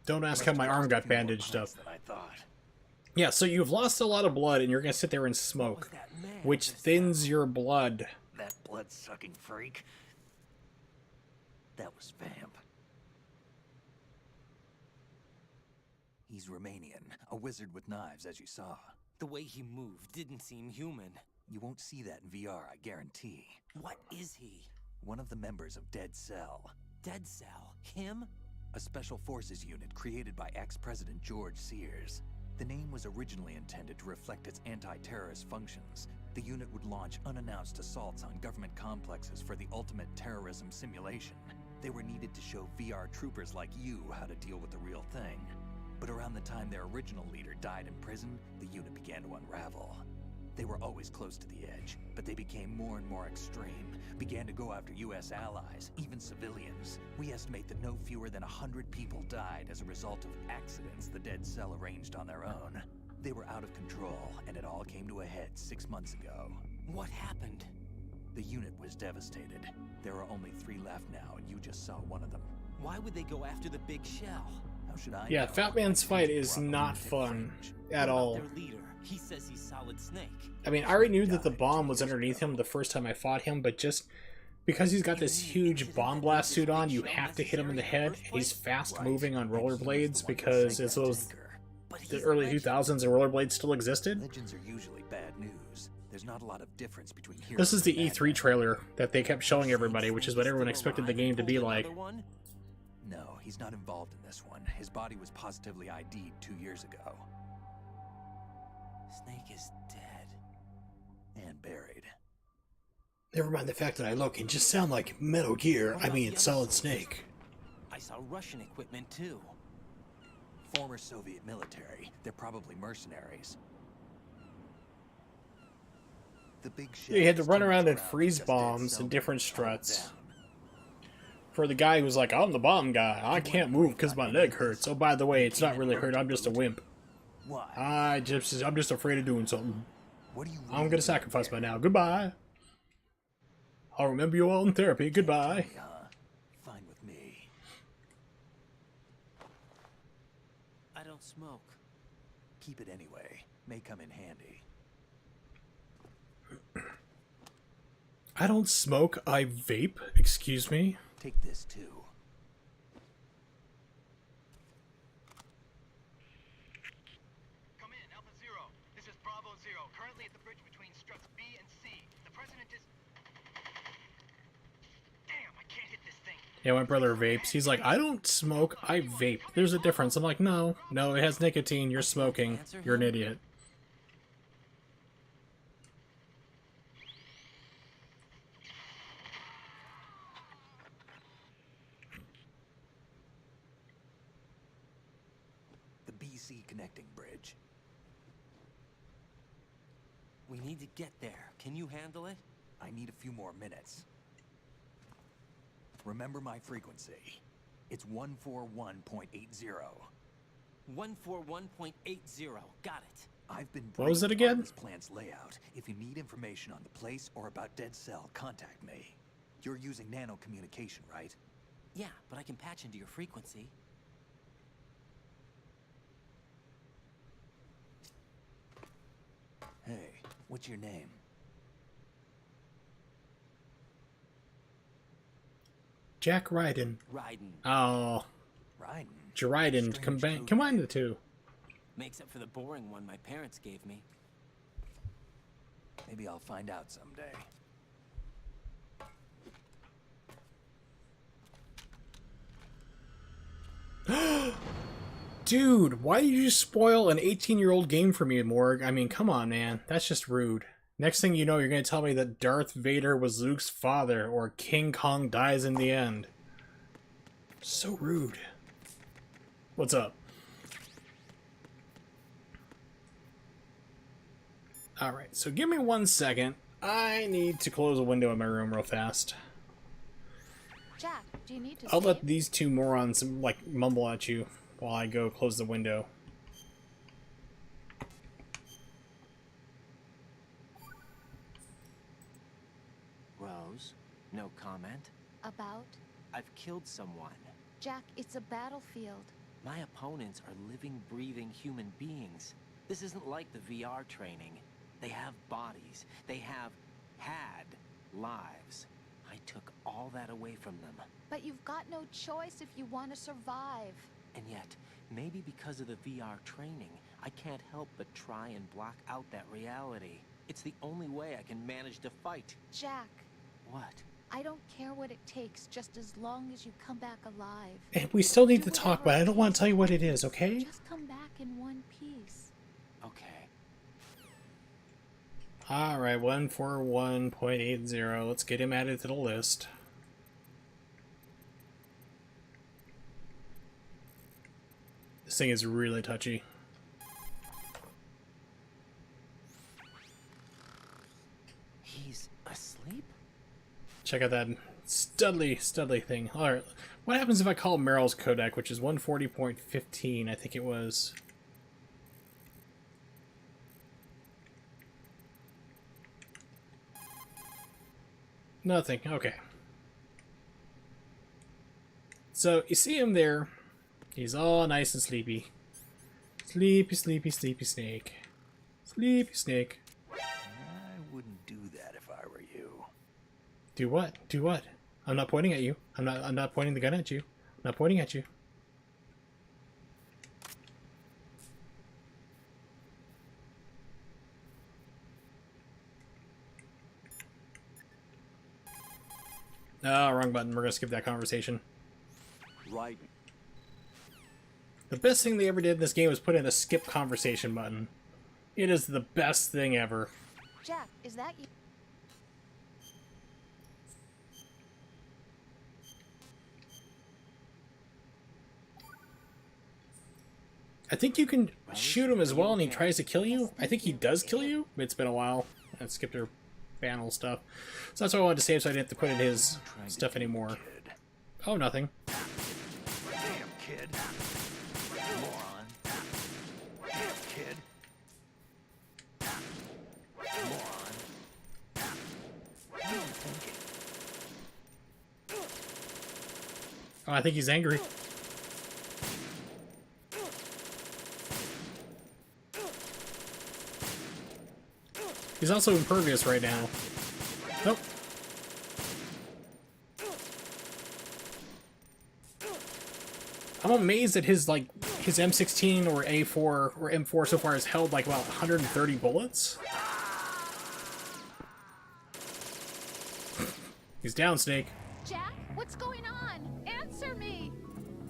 Don't ask how my arm got bandaged up. Than I thought. Yeah, so you've lost a lot of blood and you're going to sit there and smoke, which thins your blood. That blood-sucking freak. That was Vamp. He's Romanian, a wizard with knives, as you saw. The way he moved didn't seem human. You won't see that in VR, I guarantee. What is he? One of the members of Dead Cell. Dead Cell? Him? A special forces unit created by ex-president George Sears. The name was originally intended to reflect its anti-terrorist functions. The unit would launch unannounced assaults on government complexes for the ultimate terrorism simulation. They were needed to show VR troopers like you how to deal with the real thing. But around the time their original leader died in prison, the unit began to unravel. They were always close to the edge, but they became more and more extreme, began to go after US allies, even civilians. We estimate that no fewer than 100 people died as a result of accidents the Dead Cell arranged on their own. They were out of control, and it all came to a head 6 months ago. What happened? The unit was devastated. There are only 3 left now, and you just saw one of them. Why would they go after the big shell? How should I Yeah, know? Fat Man's fight is not fun at all. Their leader. He says he's Solid Snake. I mean, I already knew that the bomb was underneath him the first time I fought him, but just because he's got this huge bomb blast suit on, you have to hit him in the head. And he's fast moving on rollerblades because it's those the early 2000s and rollerblades still existed. Legends are usually bad news. There's not a lot of difference between heroes This is the and bad E3 trailer that they kept showing everybody, which is what everyone expected the game to be like. No, he's not involved in this one. His body was positively ID'd 2 years ago. Snake is dead. And buried. Never mind the fact that I look and just sound like Metal Gear. I mean, Solid Snake. I saw Russian equipment too. Former Soviet military. They're probably mercenaries. The big ship You had to run is around and around freeze because Dead bombs Cell in different got pulled struts. down. For the guy who's like, I'm the bomb guy. I can't move because my leg hurts. Oh, by the way, it's not really hurt. I'm just a wimp. Why? I'm just afraid of doing something. What do you I'm really gonna sacrifice by now. Goodbye. I'll remember you all in therapy. Goodbye. Fine with me. I don't smoke. Keep it anyway. May come in handy. I don't smoke. I vape. Excuse me. Take this too. Come in, Alpha Zero. This is Bravo Zero. Currently at the bridge between struts B and C. The president is... Damn, I can't hit this thing. Yeah, my brother vapes. He's like, I don't smoke. I vape. There's a difference. I'm like, no, it has nicotine. You're smoking. You're an idiot. The BC connecting bridge. We need to get there. Can you handle it? I need a few more minutes. Remember my frequency. It's 141.80. 141.80. Got it. I've been What was it briefed on again? this plant's layout. If you need information on the place or about Dead Cell, contact me. You're using nano communication, right? Yeah, but I can patch into your frequency. Hey, what's your name? Jack Ryden. Ryden. Oh. Ryden. Dryden. Combine the two. Makes up for the boring one my parents gave me. Maybe I'll find out someday. Dude, why did you spoil an 18-year-old game for me, Morg? I mean, come on, man. That's just rude. Next thing you know, you're going to tell me that Darth Vader was Luke's father, or King Kong dies in the end. So rude. What's up? Alright, so give me 1 second. I need to close a window in my room real fast. Jack, do you need to I'll save? let these two morons, like, mumble at you while I go close the window. Rose, no comment? About? I've killed someone. Jack, it's a battlefield. My opponents are living, breathing human beings. This isn't like the VR training. They have bodies. They have had lives. I took all that away from them. But you've got no choice if you want to survive. And yet, maybe because of the VR training, I can't help but try and block out that reality. It's the only way I can manage to fight. Jack. What? I don't care what it takes, just as long as you come back alive. And we still need to talk, but I don't want to tell you what it is, okay? Just come back in one piece. Okay. Alright, 141.80. Let's get him added to the list. This thing is really touchy. He's asleep? Check out that studly thing. Alright, what happens if I call Meryl's codec, which is 140.15, I think it was. Nothing, okay. So, you see him there. He's all nice and sleepy. Sleepy, sleepy, sleepy snake. Sleepy snake. I wouldn't do that if I were you. Do what? Do what? I'm not pointing at you. I'm not pointing the gun at you. I'm not pointing at you. Oh, wrong button. We're gonna skip that conversation. Right. The best thing they ever did in this game was put in a skip conversation button. It is the best thing ever. Jack, is that you? I think you can shoot him as well, and he tries to kill you. I think he does kill you. It's been a while. I skipped her panel stuff. So that's what I wanted to save, so I didn't have to put in his stuff anymore. Oh, nothing. Damn kid. Moron. Damn kid. Moron. What are you thinking? Oh, I think he's angry. He's also impervious right now. Nope. I'm amazed that his M16 or A4 or M4 so far has held like about 130 bullets. He's down, Snake. Jack, what's going on? Answer me!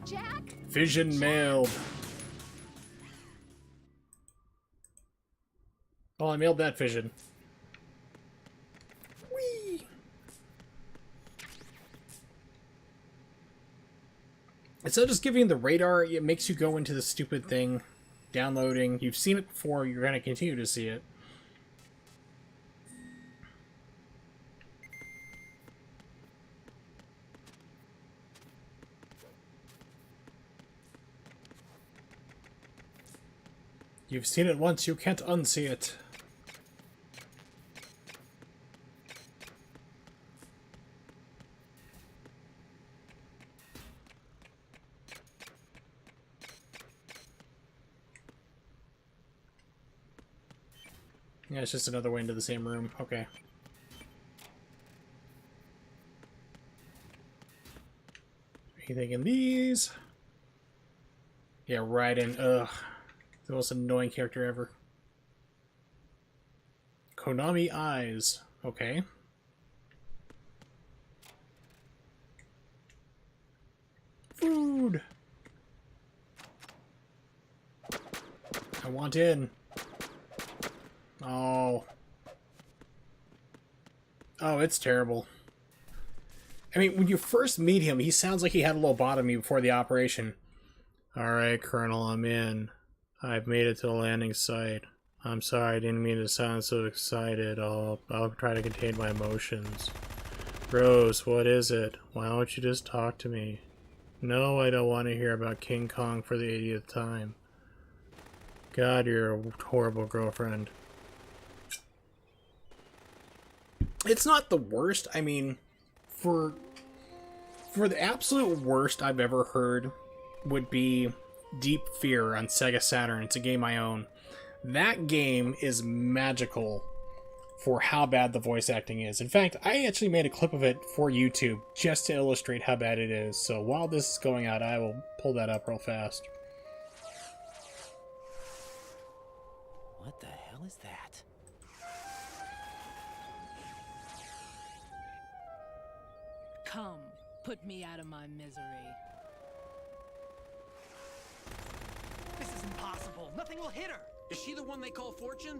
Jack? Vision mailed. Well, I mailed that vision. Whee! Instead of just giving the radar, it makes you go into the stupid thing. Downloading. You've seen it before, you're going to continue to see it. You've seen it once, you can't unsee it. Yeah, it's just another way into the same room. Okay. Anything in these? Yeah, Raiden. Ugh. The most annoying character ever. Konami Eyes. Okay. Food! I want in. Oh. Oh, it's terrible. I mean, when you first meet him, he sounds like he had a lobotomy before the operation. Alright, Colonel, I'm in. I've made it to the landing site. I'm sorry, I didn't mean to sound so excited. I'll try to contain my emotions. Rose, what is it? Why don't you just talk to me? No, I don't want to hear about King Kong for the 80th time. God, you're a horrible girlfriend. It's not the worst. I mean, for the absolute worst I've ever heard would be Deep Fear on Sega Saturn. It's a game I own. That game is magical for how bad the voice acting is. In fact, I actually made a clip of it for YouTube just to illustrate how bad it is. So while this is going out, I will pull that up real fast. What the hell is that? Come, put me out of my misery. This is impossible. Nothing will hit her. Is she the one they call Fortune?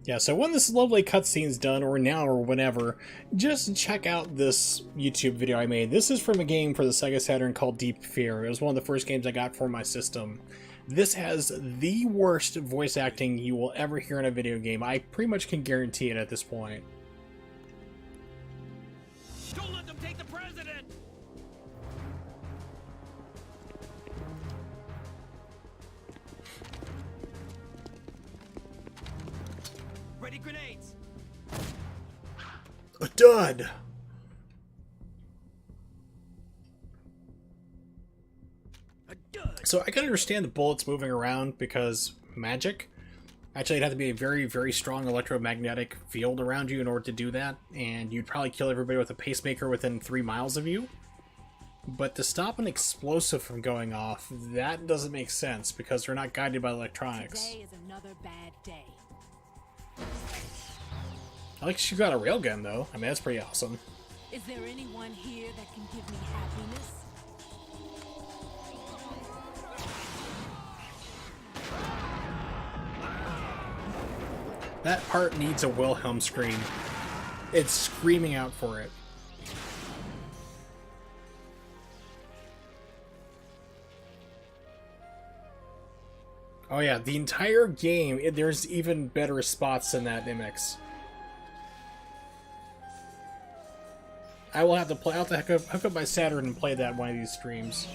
Yeah, so when this lovely cutscene's done, or now, or whenever, just check out this YouTube video I made. This is from a game for the Sega Saturn called Deep Fear. It was one of the first games I got for my system. This has the worst voice acting you will ever hear in a video game. I pretty much can guarantee it at this point. Don't let them take the president! Ready grenades! A dud! So I can understand the bullets moving around because magic. Actually, it'd have to be a very, very strong electromagnetic field around you in order to do that, and you'd probably kill everybody with a pacemaker within 3 miles of you. But to stop an explosive from going off, that doesn't make sense because they're not guided by electronics. Today is another bad day. I like she got a railgun though. I mean, that's pretty awesome. Is there anyone here that can give me happiness? That part needs a Wilhelm scream. It's screaming out for it. Oh yeah, the entire game, there's even better spots than that Imix. I will have to play. I'll have to hook up my Saturn and play that one of these streams.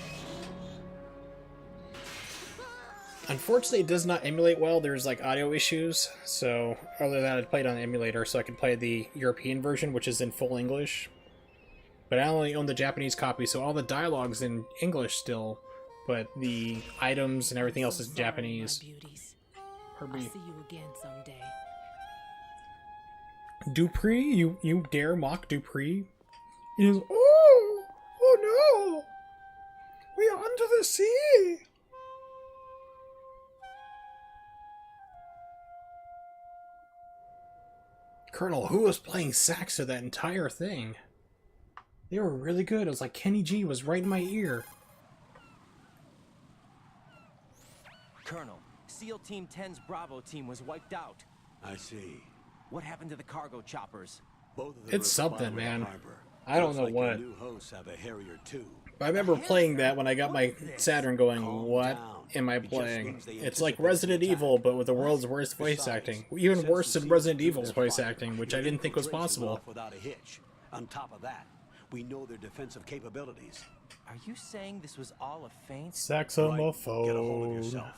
Unfortunately, it does not emulate well. There's like audio issues, so other than that, I played on the emulator, so I could play the European version, which is in full English. But I only own the Japanese copy, so all the dialogue's in English still, but the items and everything else is Japanese. I'll see you again someday. Dupree, you dare mock Dupree? He is, oh no, we are under the sea. Colonel, who was playing sax to that entire thing? They were really good. It was like Kenny G was right in my ear. Colonel, SEAL Team 10's Bravo team was wiped out. I see. What happened to the cargo choppers? Both of them It's something, man. I don't know like what. New hosts have a Harrier too. I remember playing that when I got my Saturn going, what am I playing? It's like Resident Evil, but with the world's worst voice acting. Even worse than Resident Evil's voice acting, which I didn't think was possible. Without a hitch. On top of that, we know their defensive capabilities. Are you saying this was all a feint? Saxophone. Get a hold of yourself.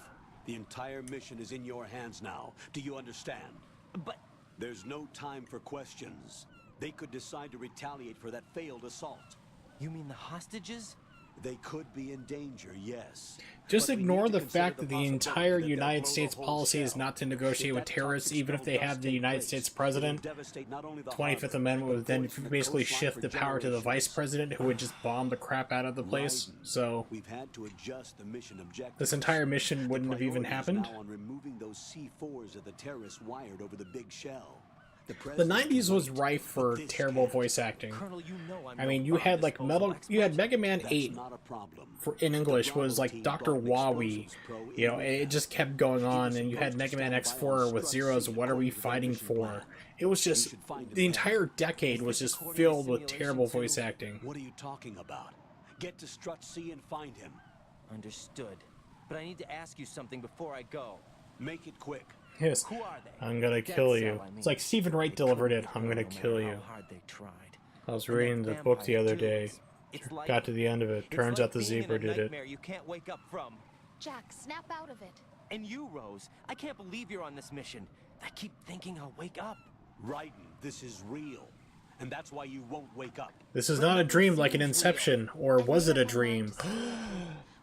The entire mission is in your hands now. Do you understand? But there's no time for questions. They could decide to retaliate for that failed assault. You mean the hostages? They could be in danger, yes. Just ignore the fact that the entire United States policy is not to negotiate with terrorists, even if they have the United States president. 25th Amendment would then basically shift the power to the vice president, who would just bomb the crap out of the place. So we've had to adjust the mission objectives. This entire mission wouldn't have even happened. Now on removing those C4s that the terrorists wired over the big shell. The 90s was rife for terrible voice acting. I mean, you had like Mega Man 8 in English was like Dr. Wawi. You know, it just kept going on, and you had Mega Man X4 with Zero's What Are We Fighting For? It was just, the entire decade was just filled with terrible voice acting. What are you talking about? Get to Strut C and find him. Understood. But I need to ask you something before I go. Make it quick. Yes. Who are they? I'm gonna Death kill Cell, you. I mean. It's like Stephen Wright They delivered couldn't it. I'm kill gonna no matter kill how you. hard they tried. I was And that reading the book the vampire other too. day. It's like, Got to the end of it. it's Turns like out the being in zebra a did it. nightmare you can't wake up from. Jack, snap out of it. And you, Rose, I can't believe you're on this mission. I keep thinking I'll wake up. Raiden, this is real. And that's why you won't wake up. This is not a dream like an Inception, or was it a dream?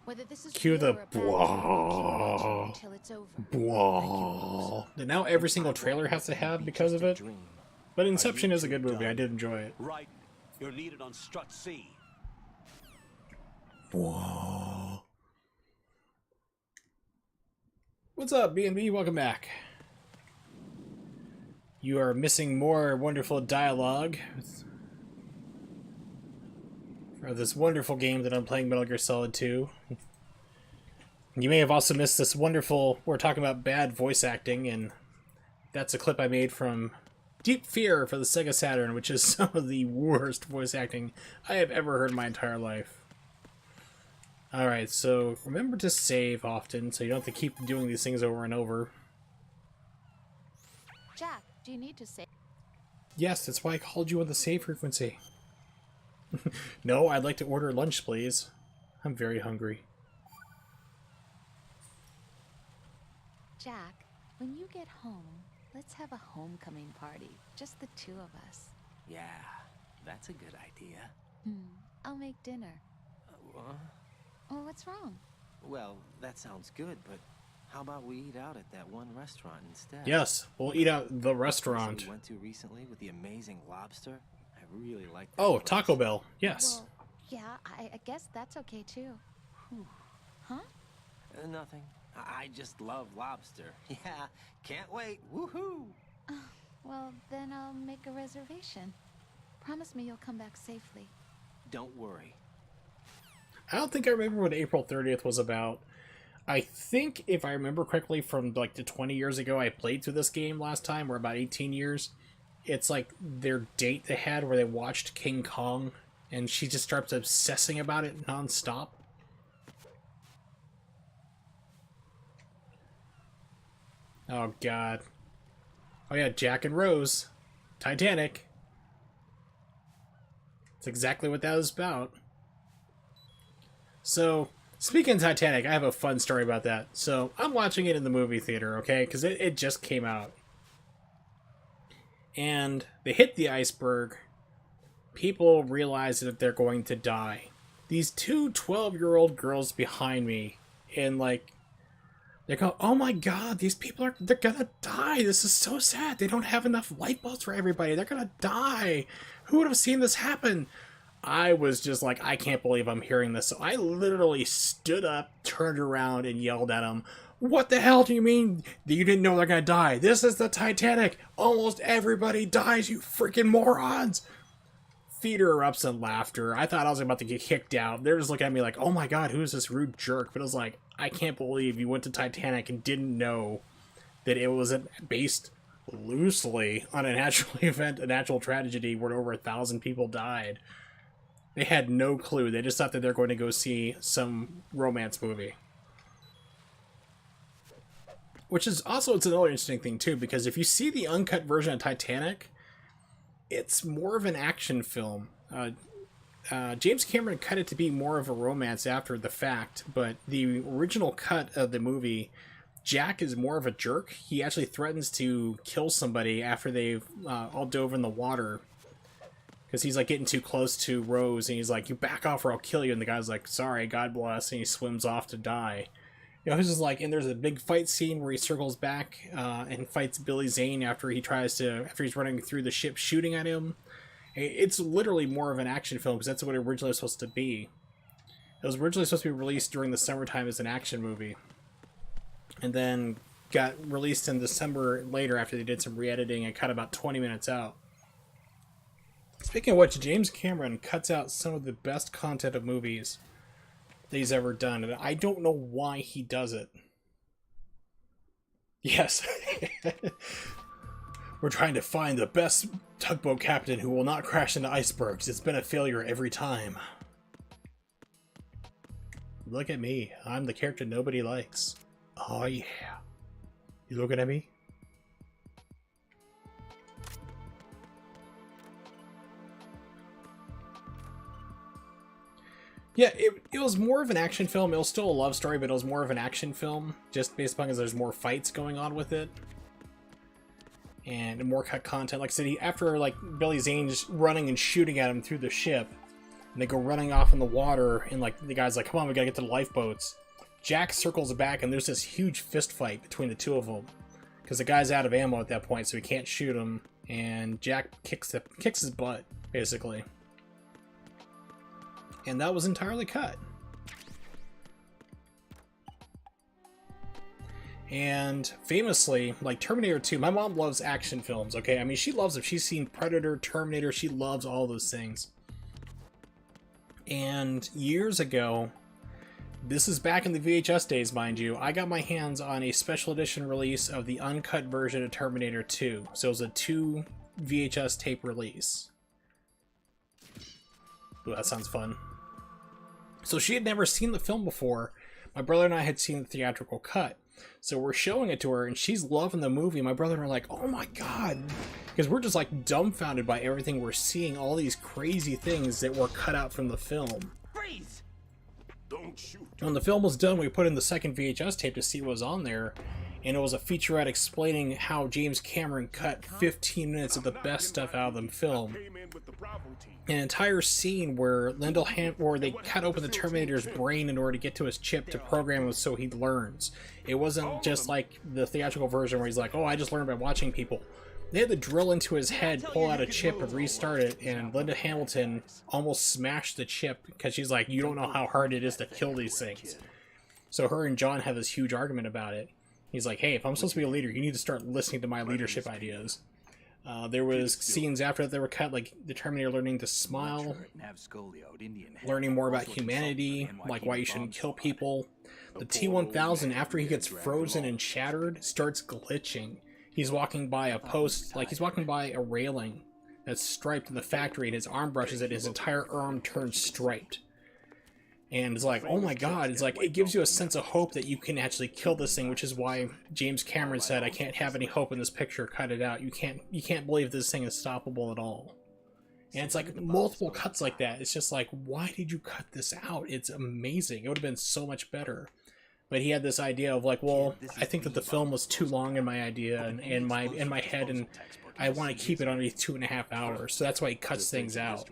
Whether this is Cue real the or a bad dream, we'll keep watching blah until it's over. blah. And now every single trailer has to have because of it. But Inception is a good movie. I did enjoy it. Raiden, you're needed on Strut C. Blah. What's up, B&B? Welcome back. You are missing more wonderful dialogue for this wonderful game that I'm playing, Metal Gear Solid 2. You may have also missed this wonderful, we're talking about bad voice acting, and that's a clip I made from Deep Fear for the Sega Saturn, which is some of the worst voice acting I have ever heard in my entire life. Alright, so remember to save often, so you don't have to keep doing these things over and over. Jack, do you need to say? Yes, that's why I called you on the save frequency. No, I'd like to order lunch, please. I'm very hungry. Jack, when you get home, let's have a homecoming party. Just the two of us. Yeah, that's a good idea. I'll make dinner. Oh, what's wrong? Well, that sounds good, but how about we eat out at that one restaurant instead? Yes, we'll eat out the Place restaurant. we went to recently with the amazing lobster. I really like. Oh, Taco Bell. Yes. Well, yeah, I guess that's okay too. Huh? Nothing. I just love lobster. Yeah, can't wait. Woohoo! Well, then I'll make a reservation. Promise me you'll come back safely. Don't worry. I don't think I remember what April 30th was about. I think, if I remember correctly, from like the 20 years ago I played through this game last time, or about 18 years, it's like their date they had where they watched King Kong, and she just starts obsessing about it nonstop. Oh, God. Oh, yeah, Jack and Rose. Titanic. That's exactly what that was about. So, speaking of Titanic, I have a fun story about that. So, I'm watching it in the movie theater, okay? Because it just came out. And they hit the iceberg. People realize that they're going to die. These two 12-year-old girls behind me, and like, they go, oh my god, these people they're gonna die. This is so sad. They don't have enough lifeboats for everybody. They're gonna die. Who would have seen this happen? I was just like, I can't believe I'm hearing this. So I literally stood up, turned around, and yelled at them, what the hell do you mean you didn't know they're gonna die? This is the Titanic. Almost everybody dies, you freaking morons. Theater erupts in laughter. I thought I was about to get kicked out. They're just looking at me like, oh my god, who's this rude jerk? But it was like, I can't believe you went to Titanic and didn't know that it was based loosely on a natural event, a natural tragedy where over 1,000 people died. They had no clue. They just thought that they're going to go see some romance movie. Which is also, it's another interesting thing too, because if you see the uncut version of Titanic, it's more of an action film. James Cameron cut it to be more of a romance after the fact, but the original cut of the movie, Jack is more of a jerk. He actually threatens to kill somebody after they've all dove in the water, because he's like getting too close to Rose, and he's like, you back off or I'll kill you, and the guy's like, sorry, God bless, and he swims off to die. You know, he's just like, and there's a big fight scene where he circles back and fights Billy Zane after he's running through the ship shooting at him. It's literally more of an action film, because that's what it originally was supposed to be. It was originally supposed to be released during the summertime as an action movie, and then got released in December later after they did some re-editing and cut about 20 minutes out. Speaking of which, James Cameron cuts out some of the best content of movies that he's ever done, and I don't know why he does it. Yes. We're trying to find the best tugboat captain who will not crash into icebergs. It's been a failure every time. Look at me. I'm the character nobody likes. Oh yeah. You looking at me? Yeah, it was more of an action film. It was still a love story, but it was more of an action film, just based upon because there's more fights going on with it. And more cut content. Like I said, after like Billy Zane's running and shooting at him through the ship, and they go running off in the water, and like the guy's like, come on, we gotta get to the lifeboats. Jack circles back, and there's this huge fist fight between the two of them. Because the guy's out of ammo at that point, so he can't shoot him, and Jack kicks his butt, basically. And that was entirely cut. And famously, like Terminator 2, my mom loves action films, okay? I mean, she loves them. She's seen Predator, Terminator, she loves all those things. And years ago, this is back in the VHS days, mind you, I got my hands on a special edition release of the uncut version of Terminator 2. So it was a 2 VHS tape release. Ooh, that sounds fun. So she had never seen the film before. My brother and I had seen the theatrical cut. So we're showing it to her, and she's loving the movie. My brother and I are like, oh my god. Because we're just like dumbfounded by everything we're seeing. All these crazy things that were cut out from the film. Freeze! Don't shoot. When the film was done, we put in the second VHS tape to see what was on there. And it was a featurette explaining how James Cameron cut 15 minutes of the best stuff out of the film. An entire scene where where they cut open the Terminator's brain in order to get to his chip to program him so he learns. It wasn't just like the theatrical version where he's like, oh, I just learned by watching people. They had to drill into his head, pull out a chip, and restart it, and Linda Hamilton almost smashed the chip because she's like, you don't know how hard it is to kill these things. So her and John have this huge argument about it. He's like, hey, if I'm supposed to be a leader, you need to start listening to my leadership ideas. There was scenes after that were cut, like the Terminator learning to smile, learning more about humanity, like why you shouldn't kill people. The T-1000, after he gets frozen and shattered, starts glitching. He's walking by a post, like he's walking by a railing that's striped in the factory, and his arm brushes it, his entire arm turns striped. And it's like, oh my god, it's like, it gives you a sense of hope that you can actually kill this thing, which is why James Cameron said, I can't have any hope in this picture, cut it out. You can't believe this thing is stoppable at all. And it's like multiple cuts like that. It's just like, why did you cut this out? It's amazing. It would have been so much better. But he had this idea of like, well, I think that the film was too long in my idea and in my head, and I want to keep it underneath 2.5 hours. So that's why he cuts things out.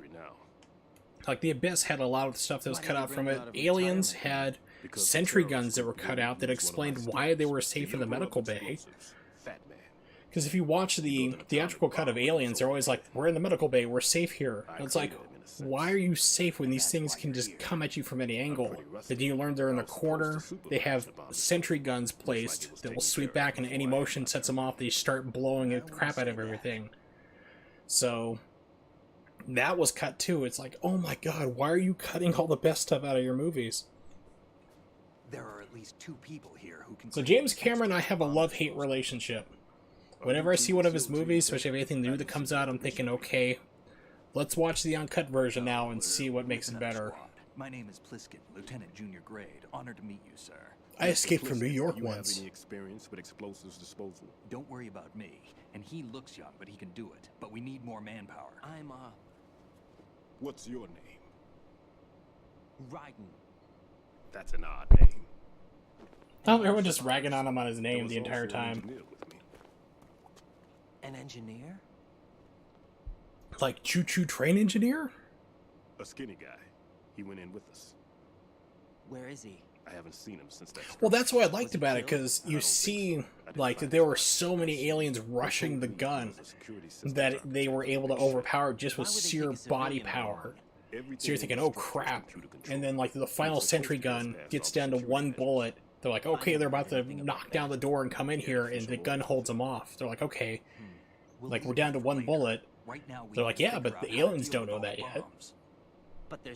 Like, The Abyss had a lot of stuff that was cut out from it. Aliens had sentry guns that were cut out that explained why they were safe in the medical bay. Because if you watch the theatrical cut of Aliens, they're always like, we're in the medical bay, we're safe here. And it's like, why are you safe when these things can just come at you from any angle? Then you learn they're in the corner, they have sentry guns placed that will sweep back, and any motion sets them off, they start blowing the crap out of everything. So that was cut too. It's like, oh my god, why are you cutting all the best stuff out of your movies? There are at least 2 people here who can. So James Cameron and I have a love-hate relationship. Whenever I see one of his movies, especially if anything new that comes out, I'm thinking, okay, let's watch the uncut version now and see what makes it better. My name is Pliskin, Lieutenant Junior Grade. Honored to meet you, sir. I escaped from New York you once. Have any experience with explosives disposal? Don't worry about me. And he looks young, but he can do it. But we need more manpower. What's your name? Raiden. That's an odd name. Oh, everyone just ragging on him on his name the entire time. An engineer? Like choo-choo train engineer? A skinny guy. He went in with us. Where is he? I haven't seen him since that. Well, that's what I liked about it, because you see, like, that there were so many aliens rushing the gun that they were able to overpower just with sheer body power. So you're thinking, oh crap. And then, like, the final sentry gun gets down to 1 bullet. They're like, okay, they're about to knock down the door and come in here, and the gun holds them off. They're like, okay, like, we're down to 1 bullet. They're like, yeah, but the aliens don't know that yet.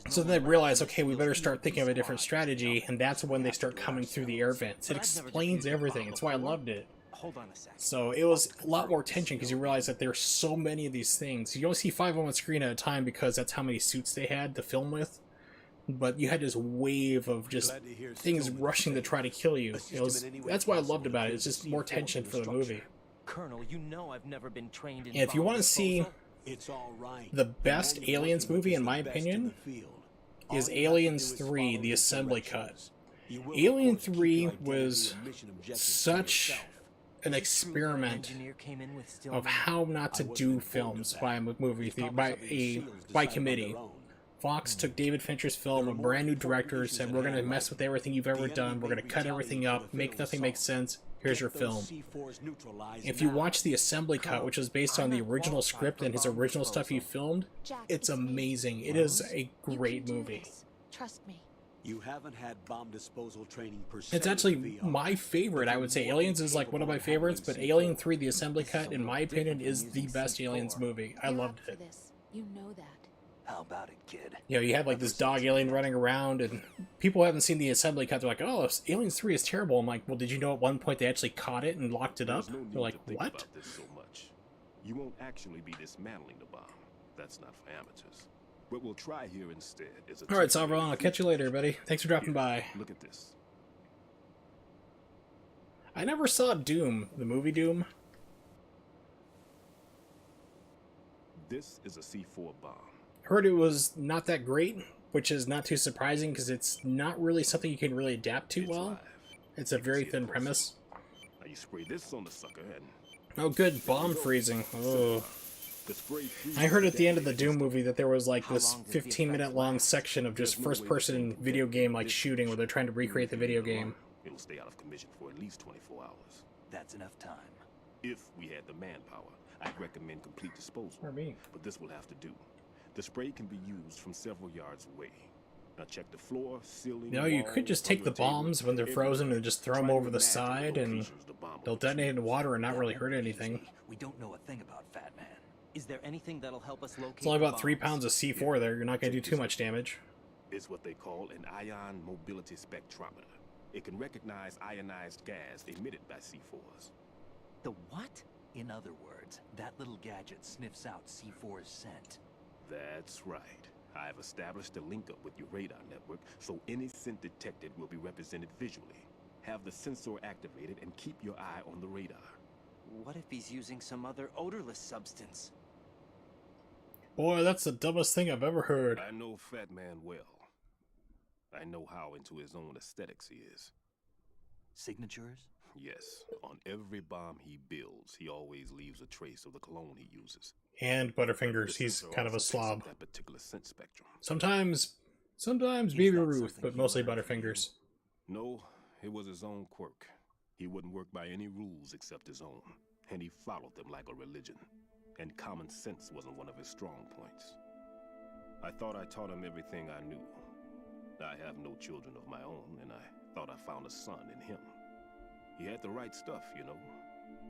So then they realize, okay, we better start thinking of a different strategy, and that's when they start coming through the air vents. It explains everything. That's why I loved it. Hold on a sec. So it was a lot more tension because you realize that there's so many of these things. You only see 5 on screen at a time because that's how many suits they had to film with. but you had this wave of just Glad to hear things Stillman rushing to safe. try to kill you. Assist It was him in any way that's what I possible loved to about it. bring It's the just more C4 tension to for the the movie. structure. Colonel, you know I've never been trained in And if you bomb want to see disposal. It's all right. the best Only Aliens working with movie, is in the my best in opinion, the field. is All you have to Aliens do is 3: follow The his Assembly Cut. directions. You will, of Alien course, keep 3 your identity was and mission objectives to such yourself. an Is it true that an experiment engineer came in with of Stillman? how not to I wasn't do informed films of by a that. movie It's probably by something the a SEALs by decide on committee. their own. Fox took David Fincher's film, There a are more brand new important director, issues said at we're going to hand mess right with now. everything you've The ever enemy done. We're may going to cut everything retaliate up, for the make failed nothing make assault. sense. Here's Get your those film. C4s neutralized If you now. watch the assembly cut, which was based on I'm the not original qualified script for and his bomb original stuff he disposal. filmed, Jack, it's me. amazing. It is a You great can do movie. this. Trust me. You haven't had bomb disposal training per se. It's actually in VR, my favorite, but I you're would say. more Aliens than is like one of capable my of favorites, but handling Alien C4. 3: The Assembly This is Cut, a in my little opinion, different is from the using best Aliens C4. movie. I You're loved up for it. this. You know that. How about it, kid? You know, you have like this dog alien running around, and people haven't seen the assembly cut. They're like, "Oh, Aliens 3 is terrible." I'm like, "Well, did you know at one point they actually caught it and locked it up?" There's no need They're like, to think "What?" about this so much. You won't actually be dismantling the bomb. That's not for amateurs. What we'll try here instead is a All right, temporary Salvador, I'll catch you later, buddy. Thanks for dropping Here, by. Look at this. I never saw Doom, the movie Doom. This is a C4 bomb. Heard it was not that great, which is not too surprising because it's not really something you can really adapt to It's well. live. It's a You can very see it thin close premise. up. Now you spray this on the sucker and Oh, good, bomb freezing. Oh. the spray freezes I heard at the end of the detonator Doom movie that there was like How this long does the 15-minute effect long last? section of just There's no way to first-person protect video game like this shooting where they're trying to recreate the video game. It'll stay out of commission for at least 24 hours. That's enough time. If we had the manpower, I'd recommend complete disposal. Or me. But this will have to do. The spray can be used from several yards away. Now check the floor, ceiling, You know, you walls, could just on take your the table, bombs when they're frozen and just throw them Try to over the imagine side and locations the bomb they'll will detonate in the choose. water and not That really won't hurt be anything. easy. We don't know a thing about Fat Man. Is there anything that'll help us locate It's only the about 3 bombs? pounds of C4 there. You're not going to do too much damage. It's what they call an ion mobility spectrometer. It can recognize ionized gas emitted by C4s. The what? In other words, that little gadget sniffs out C4's scent. That's right. I've established a link up with your radar network, so any scent detected will be represented visually. Have the sensor activated and keep your eye on the radar. What if he's using some other odorless substance? Boy, that's the dumbest thing I've ever heard. I know Fat Man well. I know how into his own aesthetics he is. Signatures? Yes, on every bomb he builds, he always leaves a trace of the cologne he uses. And Butterfingers, The he's sensor kind of a also picks up slob. that particular scent spectrum. Sometimes He's Baby got Ruth, something but he mostly learned from Butterfingers. No, it was his own quirk. He wouldn't work by any rules except his own, and he followed them like a religion. And common sense wasn't one of his strong points. I thought I taught him everything I knew. I have no children of my own, and I thought I found a son in him. He had the right stuff, you know.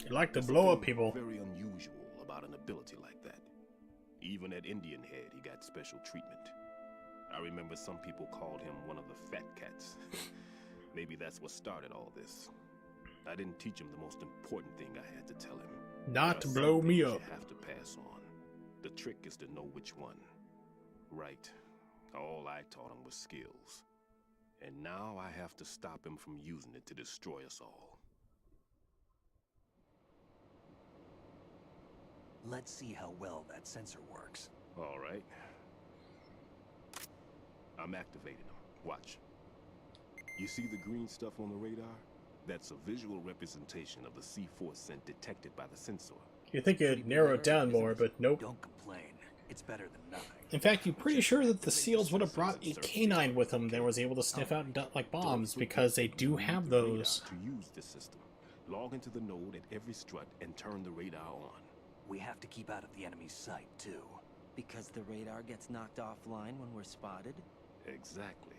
He liked to There's blow up something people. very unusual about an ability like that. Even at Indian Head, he got special treatment. I remember some people called him one of the fat cats. Maybe that's what started all this. I didn't teach him the most important thing I had to tell him. Not There to are blow some me things up. You have to pass on. The trick is to know which one. Right. All I taught him was skills. And now I have to stop him from using it to destroy us all. Let's see how well that sensor works. All right. I'm activating them. Watch. You see the green stuff on the radar? That's a visual representation of the C4 scent detected by the sensor. You think it'd narrow it down more, but nope. Don't complain. It's better than nothing. In fact, you're pretty sure that the SEALs would have brought a canine with them that was able to sniff out like bombs, because they do have those. To use this system, log into the node at every strut and turn the radar on. We have to keep out of the enemy's sight, too. Because the radar gets knocked offline when we're spotted? Exactly.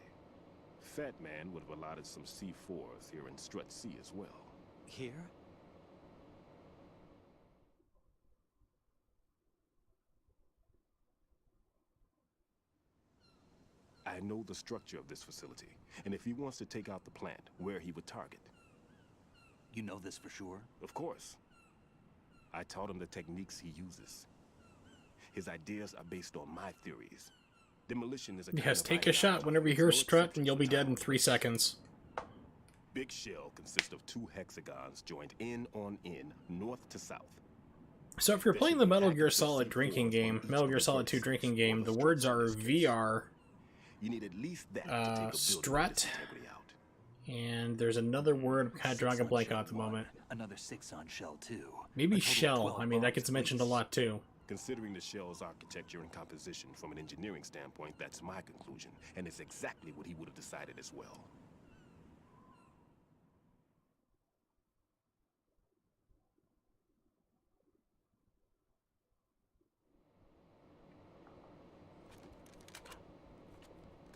Fat Man would have allotted some C4s here in Strut C as well. Here? I know the structure of this facility, and if he wants to take out the plant, where he would target. You know this for sure? Of course. I taught him the techniques he uses. His ideas are based on my theories. Demolition is a Yes, kind take of a shot whenever you hear strut and you'll be dead in 3 seconds. Big shell consists of 2 hexagons joined end on end, north to south. So if you're playing the Metal Gear Solid drinking game, Metal Gear Solid 2 drinking game, the words are VR, You need at least that to take a building strut, with its integrity out. and there's another word I'm kind of drawing a blank on at the moment. Another 6 on Shell 2. Maybe shell. I mean, that gets mentioned a lot too. Considering the shell's architecture and composition from an engineering standpoint, that's my conclusion, and it's exactly what he would have decided as well.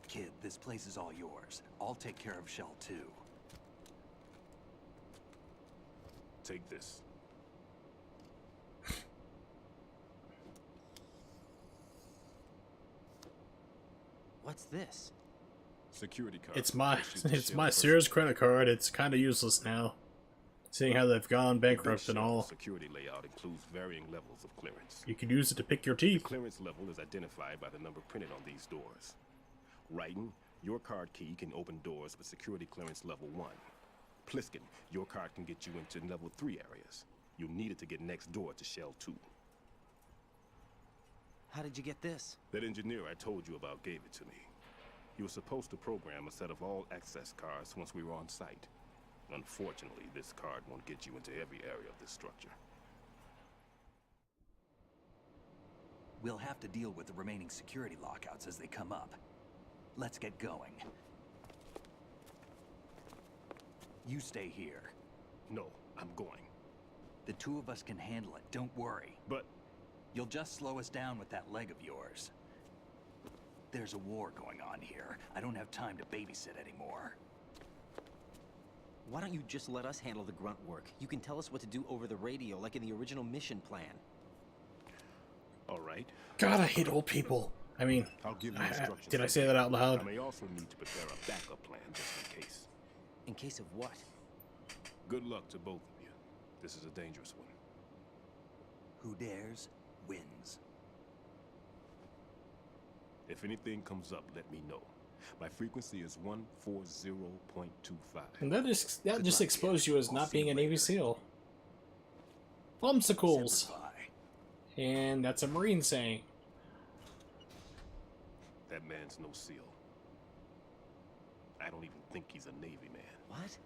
Kid, this place is all yours. I'll take care of Shell 2. Take this. What's this? Security card. It's my Shoot the it's shell my first. Sears credit card. It's kind of useless now, seeing how they've gone bankrupt and all. Security layout includes varying levels of clearance. You could use it to pick your The teeth. clearance level is identified by the number printed on these doors. Raiden, your card key can open doors with security clearance level 1. Pliskin, your card can get you into level 3 areas. You'll need it to get next door to Shell 2. How did you get this? That engineer I told you about gave it to me. He was supposed to program a set of all access cards once we were on site. Unfortunately, this card won't get you into every area of this structure. We'll have to deal with the remaining security lockouts as they come up. Let's get going. You stay here. No, I'm going. The 2 of us can handle it, don't worry. But you'll just slow us down with that leg of yours. There's a war going on here. I don't have time to babysit anymore. Why don't you just let us handle the grunt work? You can tell us what to do over the radio, like in the original mission plan. all right. God, I hate old people. I mean, I'll give you instructions. did I say that out loud? I may also need to prepare a backup plan just in case. In case of what? Good luck to both of you. This is a dangerous one. Who dares, wins. If anything comes up, let me know. My frequency is 140.25. And that just exposed you as not being a Navy SEAL. Bumsicles. And that's a Marine saying. That man's no SEAL. I don't even think he's a Navy man. What?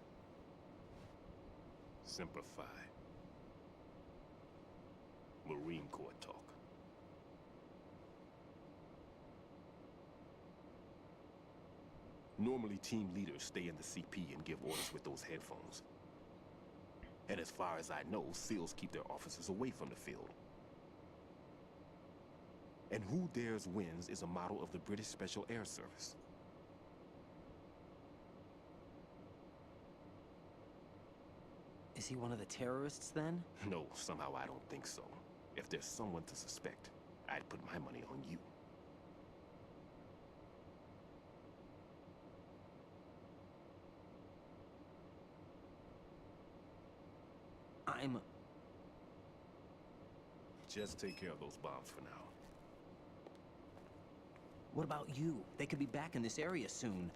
Semper Fi. Marine Corps talk. Normally, team leaders stay in the CP and give orders with those headphones. And as far as I know, SEALs keep their officers away from the field. And Who Dares Wins is a model of the British Special Air Service. Is he one of the terrorists then? No, somehow I don't think so. If there's someone to suspect, I'd put my money on you. Just take care of those bombs for now. What about you? They could be back in this area soon.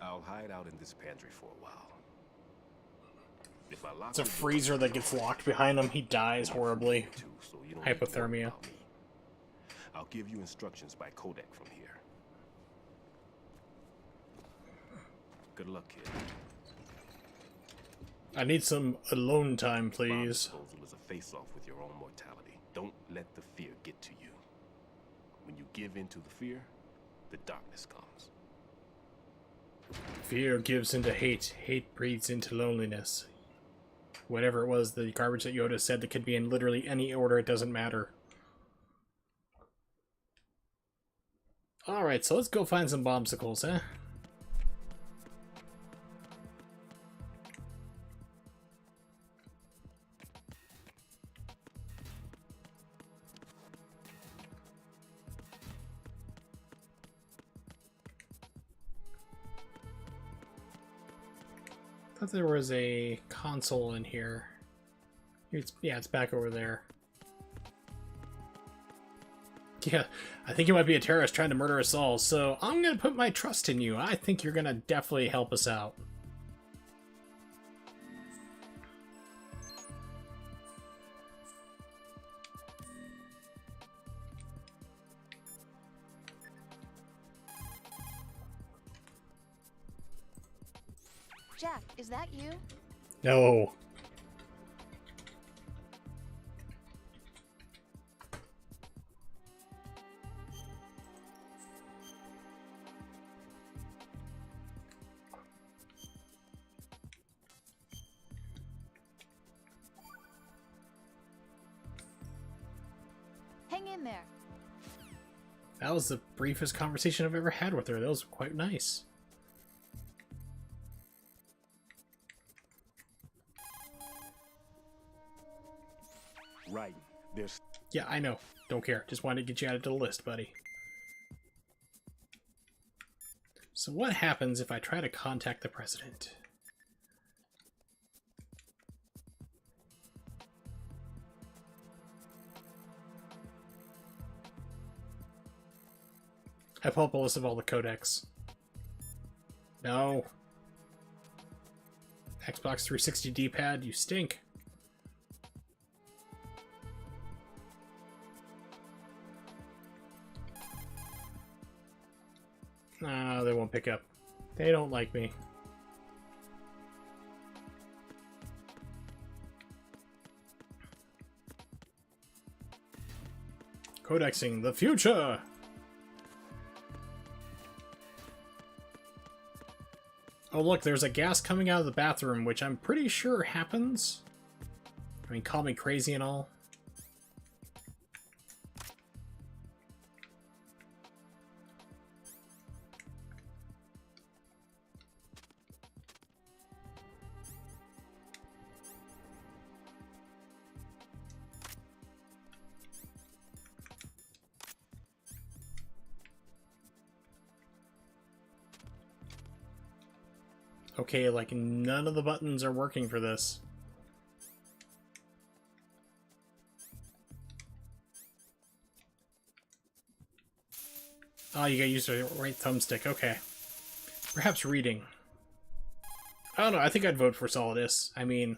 I'll hide out in this pantry for a while. If I lock It's a the door, freezer that gets locked behind him. He dies horribly. so you don't need to worry Hypothermia. about me. I'll give you instructions by codec from here. Good luck, kid. I need some alone time, Bomb please. disposal is a face-off with your own mortality. Don't let the fear get to you. When you give in to the fear, the darkness comes. Fear gives into hate. Hate breathes into loneliness. Whatever it was, the garbage that Yoda said that could be in literally any order, it doesn't matter. Alright, so let's go find some bombsicles, eh? I thought there was a console in here. Yeah, it's back over there. Yeah, I think you might be a terrorist trying to murder us all, so I'm gonna put my trust in you. I think you're gonna definitely help us out. Jack, is that you? No. Hang in there. That was the briefest conversation I've ever had with her. That was quite nice. Right. There's... Yeah, I know. Don't care. Just wanted to get you added to the list, buddy. So what happens if I try to contact the president? I pull up a list of all the codecs. No. Xbox 360 D-pad, you stink. No, they won't pick up. They don't like me. Codexing the future! Oh look, there's a gas coming out of the bathroom, which I'm pretty sure happens. I mean, call me crazy and all. Okay, like none of the buttons are working for this. Oh, you gotta use the right thumbstick. Okay. Perhaps reading. I don't know. I think I'd vote for Solidus. I mean,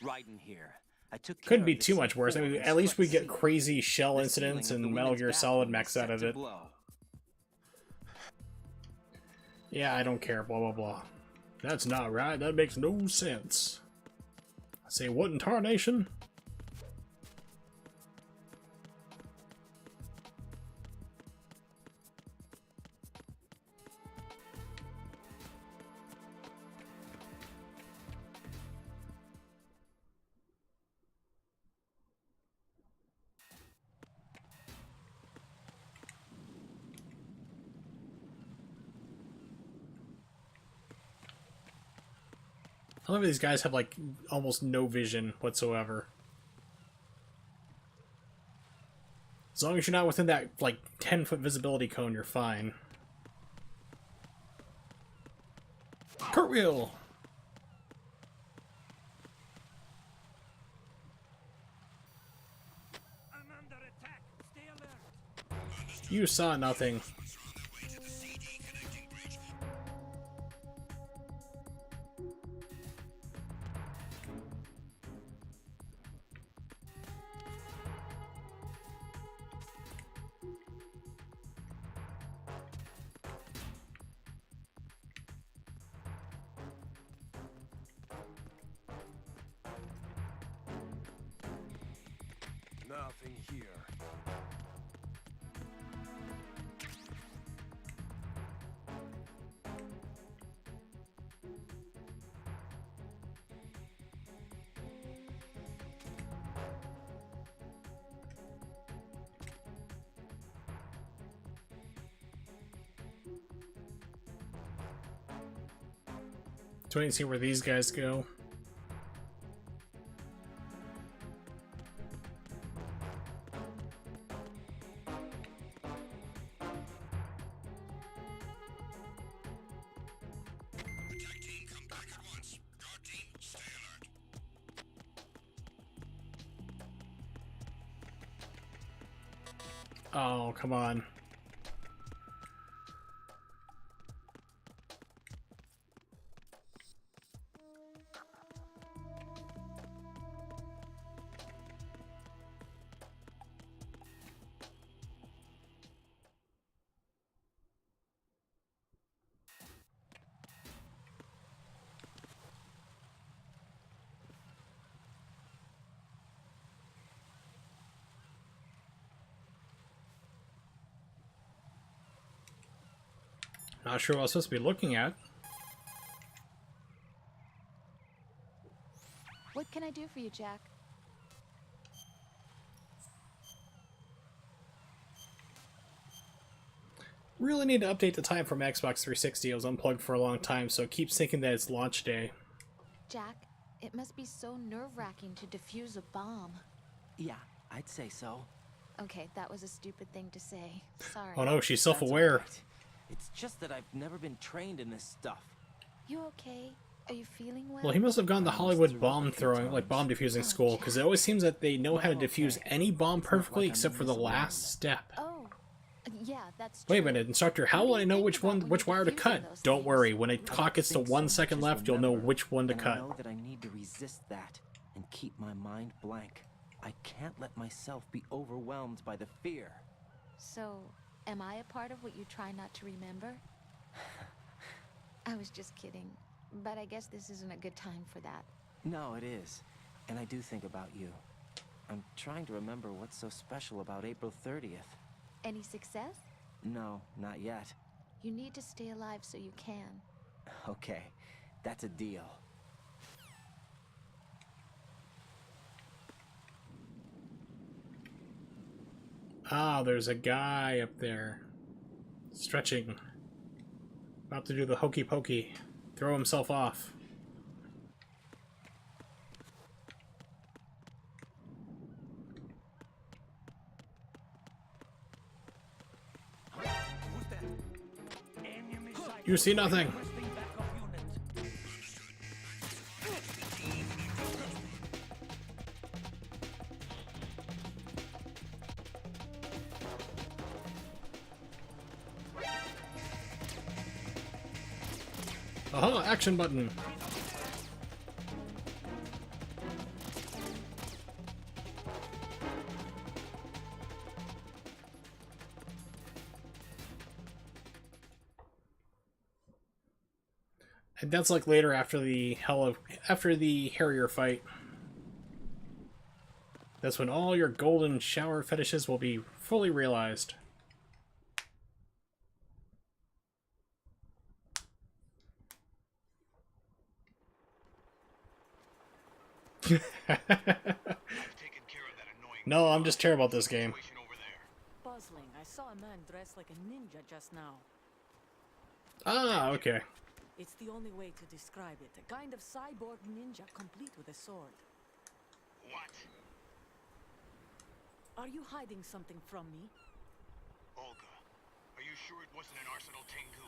Raiden here. I took couldn't be too much worse. I mean, at least we get crazy shell incidents and Metal Gear Solid mechs out of it. Yeah, I don't care. Blah, blah, blah. That's not right. That makes no sense. I say, what in tarnation? I love these guys have like almost no vision whatsoever. As long as you're not within that like 10-foot visibility cone, you're fine. Cartwheel! I'm under attack. Stay alert. You saw nothing. Nothing here. So wait and see where these guys go. Oh, come on. Not sure what I was supposed to be looking at. What can I do for you, Jack? Really need to update the time from Xbox 360. It was unplugged for a long time, so it keeps thinking that it's launch day. Jack, it must be so nerve-wracking to defuse a bomb. Yeah, I'd say so. Okay, that was a stupid thing to say. Sorry. Oh no, she's That's self-aware. all right. It's just that I've never been trained in this stuff. You okay? Are you feeling well? Well, he must have gone to Hollywood bomb throwing, like bomb defusing school, because it always seems that they know how to defuse any bomb perfectly except for the last step. Oh, yeah, that's true. Wait a minute, Instructor, how will I know which wire to cut? Don't worry, when a clock gets to 1 second left, you'll know which one to And cut. I know that I need to resist that and keep my mind blank. I can't let myself be overwhelmed by the fear. So, am I a part of what you try not to remember? I was just kidding, but I guess this isn't a good time for that. No, it is. And I do think about you. I'm trying to remember what's so special about April 30th. Any success? No, not yet. You need to stay alive so you can. Okay, that's a deal. Ah, there's a guy up there. Stretching. About to do the hokey pokey. Throw himself off. You see nothing. Aha, action button. And that's like later after the Harrier fight. That's when all your golden shower fetishes will be fully realized. No, I'm just terrible at this game. Puzzling. I saw a man dressed like a ninja just now. Ah, okay. It's the only way to describe it. A kind of cyborg ninja complete with a sword. What? Are you hiding something from me? Olga, are you sure it wasn't an Arsenal Tengu?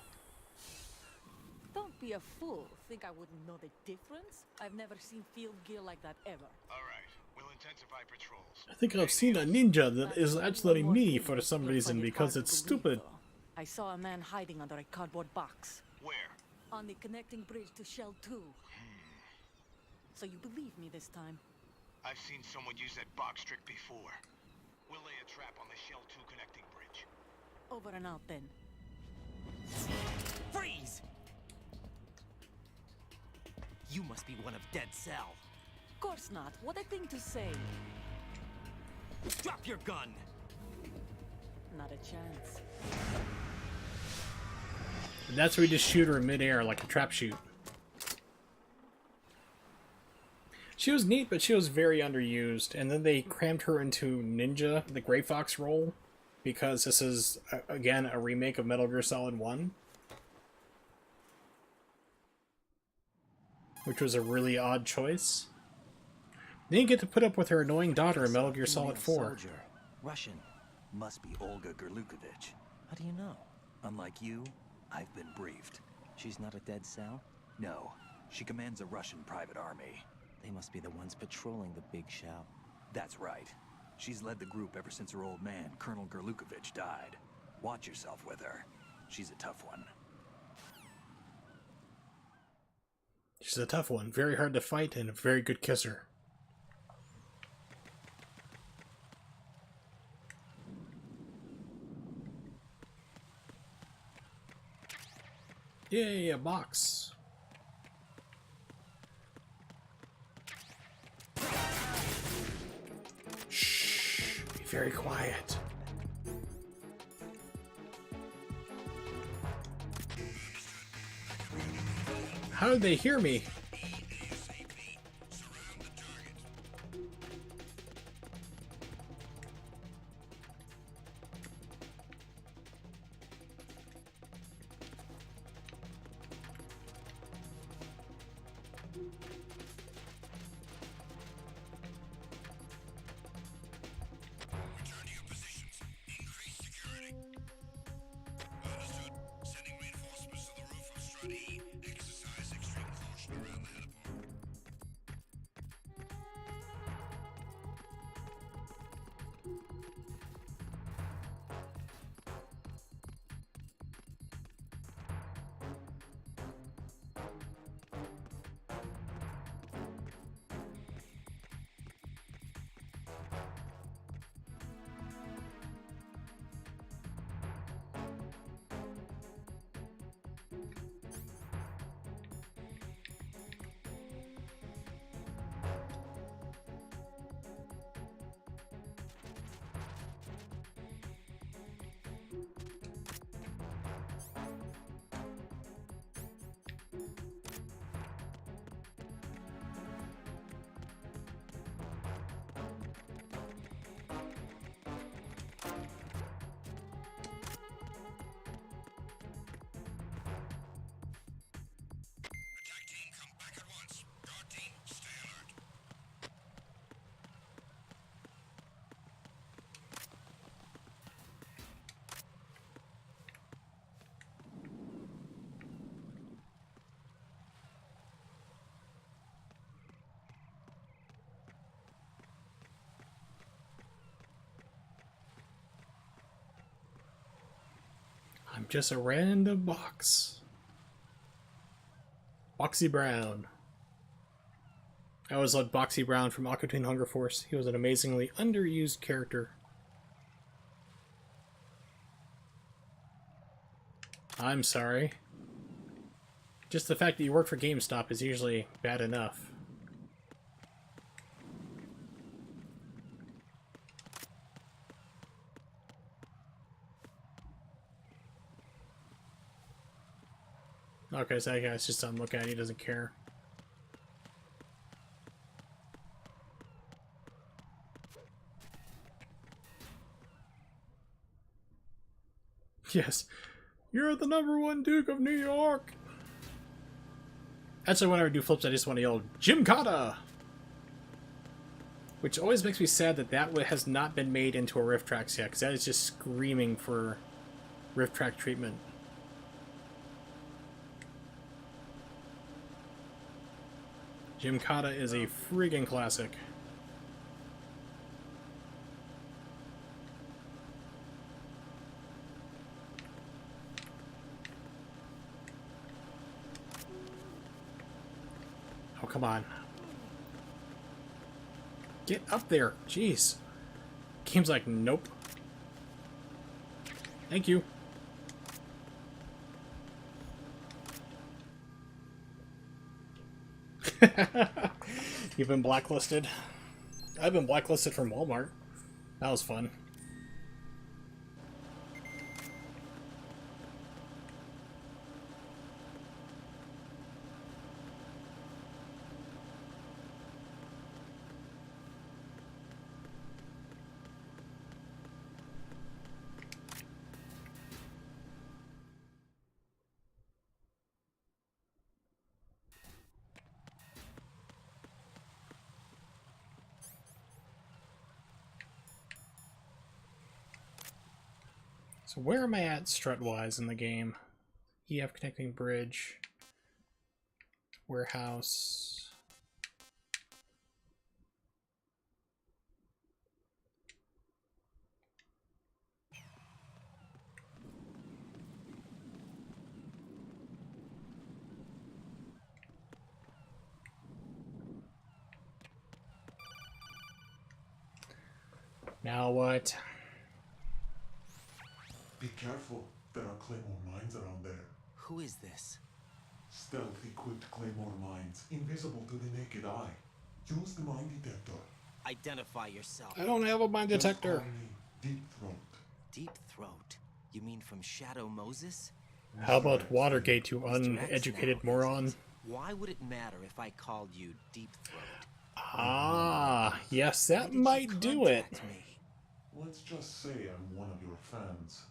Don't be a fool. Think I wouldn't know the difference? I've never seen field gear like that ever. Alright, we'll intensify patrols. I think I've seen a ninja that is actually me for some reason because it's stupid. I saw a man hiding under a cardboard box. Where? On the connecting bridge to Shell 2. So you believe me this time? I've seen someone use that box trick before. We'll lay a trap on the Shell 2 connecting bridge. Over and out then. Freeze! You must be one of Dead Cell. Of course not. What a thing to say. Drop your gun! Not a chance. And that's where we just shoot her in midair like a trap shoot. She was neat, but she was very underused. And then they crammed her into Ninja, the Gray Fox role, because this is, again, a remake of Metal Gear Solid 1. Which was a really odd choice. They didn't get to put up with her annoying daughter in Metal Gear Solid 4. Soldier. Russian. Must be Olga Gerlukovich. How do you know? Unlike you, I've been briefed. She's not a Dead Cell? No. She commands a Russian private army. They must be the ones patrolling the big shell. That's right. She's led the group ever since her old man, Colonel Gerlukovich, died. Watch yourself with her. She's a tough one. She's a tough one. Very hard to fight and a very good kisser. Yay, a box. Shh. Be very quiet. How did they hear me? I'm just a random box. Boxy Brown. I always loved Boxy Brown from Aqua Teen Hunger Force. He was an amazingly underused character. I'm sorry. Just the fact that you work for GameStop is usually bad enough. Okay, so that guy's just on look at it, he doesn't care. Yes, you're the #1 Duke of New York! Actually, whenever I do flips, I just want to yell, Gymkata! Which always makes me sad that that has not been made into a Rift Tracks yet, because that is just screaming for Rift Track treatment. Gymkata is a friggin' classic. Oh, come on. Get up there. Jeez. Game's like, nope. Thank you. You've been blacklisted. I've been blacklisted from Walmart. That was fun. So where am I at strut-wise in the game? EF connecting bridge. Warehouse. Now what? Be careful. There are Claymore mines around there. Who is this? Stealth-equipped Claymore mines, invisible to the naked eye. Use the mine detector. Identify yourself. I don't have a mine detector. Just call me Deep Throat. Deep Throat? You mean from Shadow Moses? How about Watergate, you uneducated moron? Why would it matter if I called you Deep Throat? Ah, yes, that might do it. Let's just say I'm one of your fans.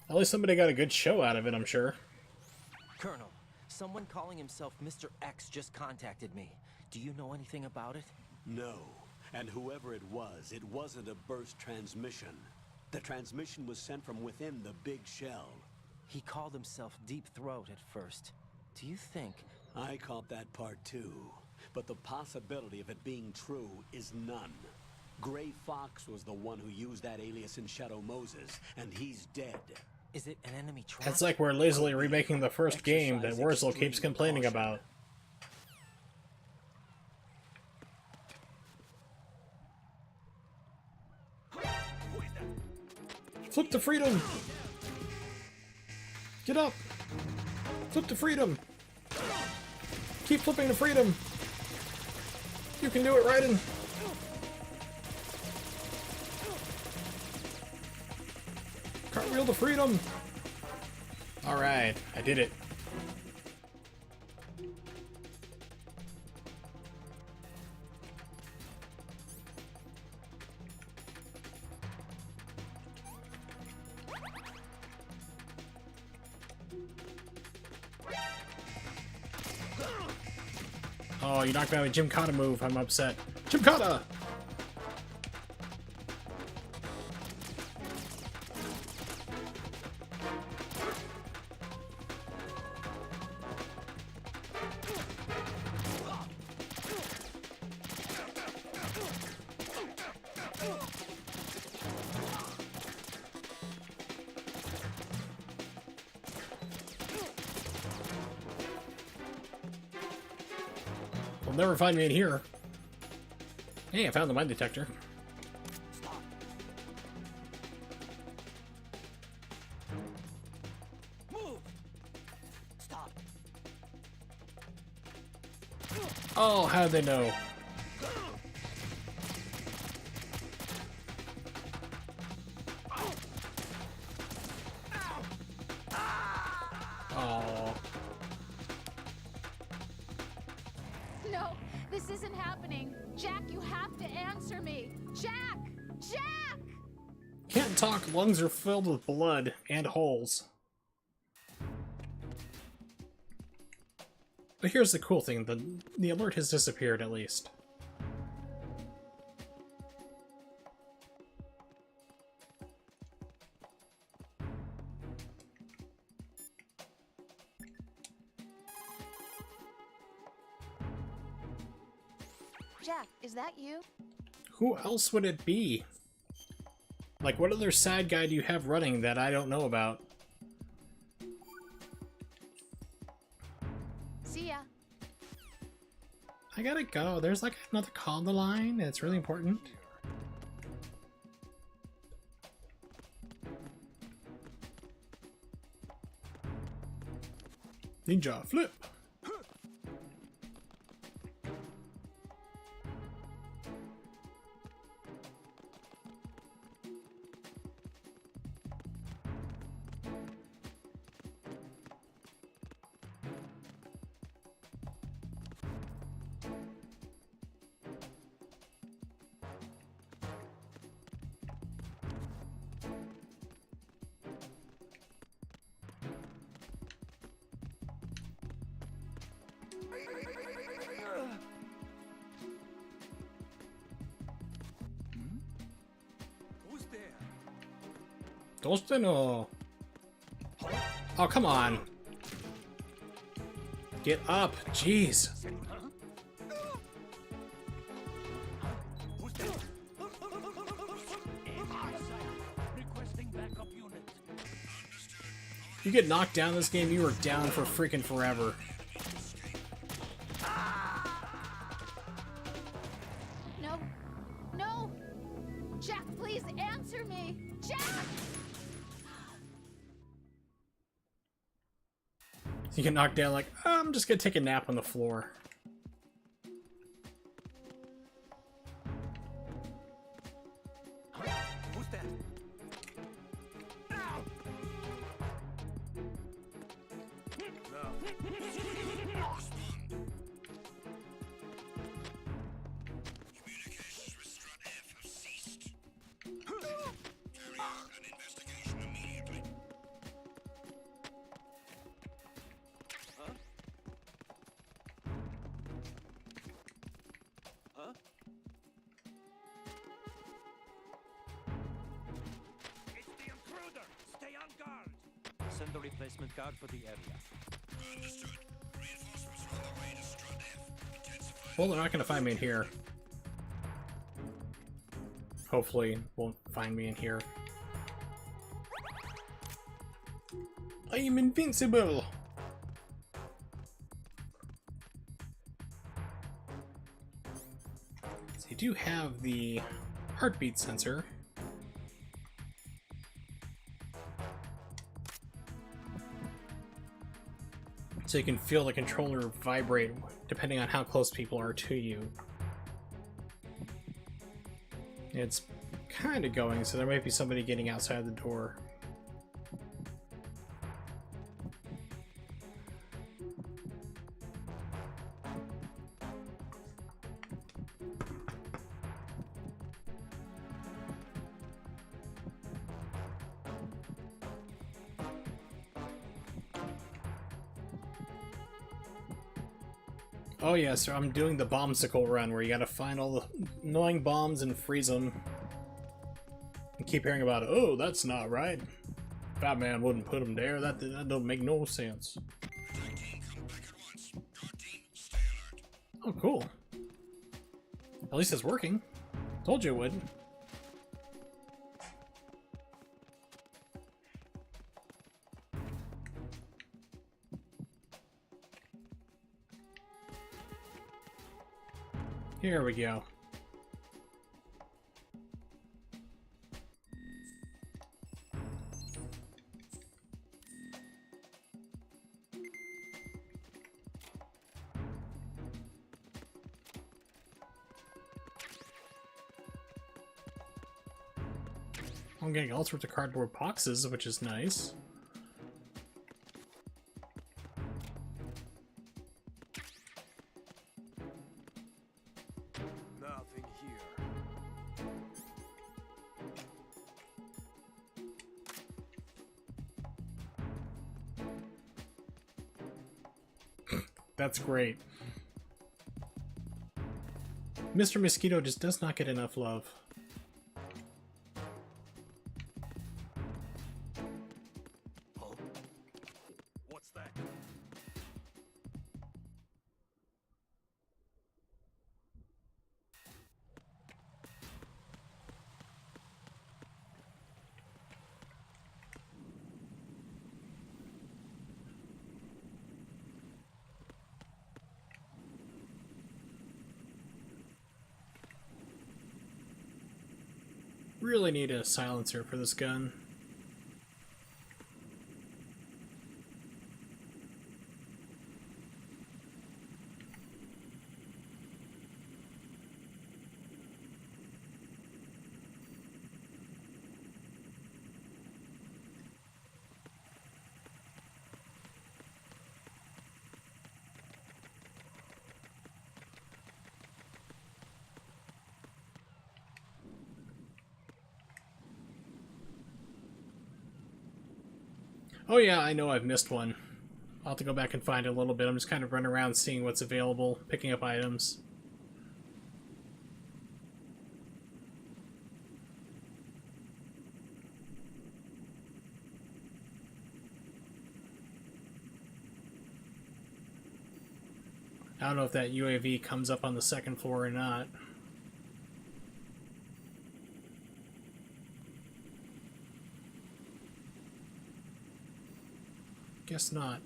At least somebody got a good show out of it, I'm sure. Colonel, someone calling himself Mr. X just contacted me. Do you know anything about it? No. And whoever it wasn't a burst transmission. The transmission was sent from within the big shell. He called himself Deep Throat at first. Do you think... I caught that part too. But the possibility of it being true is none. Gray Fox was the one who used that alias in Shadow Moses, and he's dead. Is it an enemy trap? It's like we're lazily remaking the first game that Wurzel keeps complaining about. Flip to freedom! Get up! Flip to freedom! Keep flipping to freedom! You can do it, Raiden! Cartwheel to freedom! Alright, I did it. Oh, you knocked me out of a Gymkata move. I'm upset. Gymkata! You'll never find me in here. Hey, I found the mine detector. Move! Stop! Oh, how'd they know? Oh. No, this isn't happening. Jack, you have to answer me. Jack! Jack! Can't talk, lungs are filled with blood and holes. But here's the cool thing, the alert has disappeared at least. Jack, is that you? Who else would it be? Like, what other side guy do you have running that I don't know about? See ya. I gotta go. There's like another call on the line. It's really important. Ninja flip. Who's there? Dustin or... Oh, come on. Get up. Jeez. Who's there? Requesting backup unit. You get knocked down this game, you are down for freaking forever. No. No. after me! Jack! You get knocked down like, oh, I'm just gonna take a nap on the floor. Who's that? Communications with Strut F have ceased. Carry out an investigation immediately. Huh? Huh? It's the intruder! Stay on guard! Send a replacement guard for the area. Understood. Reinforcements are on the way to Strut F. Intensify. Well, they're not gonna find me in here. Hopefully, won't find me in here. I am invincible! So you do have the heartbeat sensor. So you can feel the controller vibrate depending on how close people are to you. It's kind of going, so there might be somebody getting outside the door. Oh yeah, so I'm doing the bombsicle run where you gotta find all the annoying bombs and freeze them. And keep hearing about, oh, that's not right. Batman wouldn't put them there. That don't make no sense. Attack team, come back at once. Guard team, stay alert. Oh, cool. At least it's working. Told you it would. Here we go. I'm getting all sorts of cardboard boxes, which is nice. Nothing here. That's great. Mr. Mosquito just does not get enough love. What's that? Really need a silencer for this gun. Oh yeah, I know I've missed one. I'll have to go back and find it a little bit. I'm just kind of running around seeing what's available, picking up items. I don't know if that UAV comes up on the second floor or not. Guess not.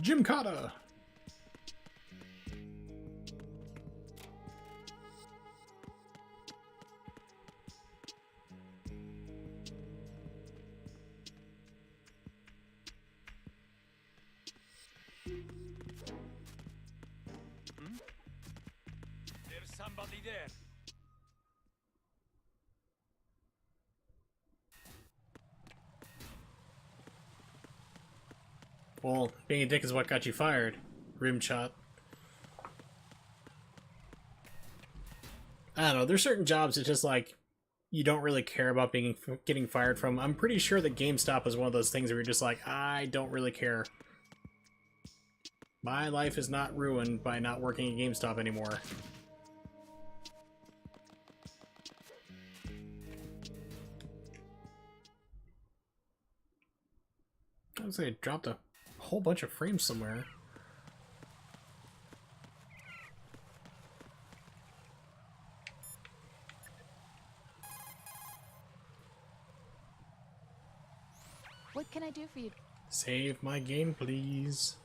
Gymkhana! There's somebody there. Well, being a dick is what got you fired, Rimshot. I don't know, there's certain jobs that just like, you don't really care about getting fired from. I'm pretty sure that GameStop is one of those things where you're just like, I don't really care. My life is not ruined by not working at GameStop anymore. I was like, I dropped a whole bunch of frames somewhere. What can I do for you? Save my game, please.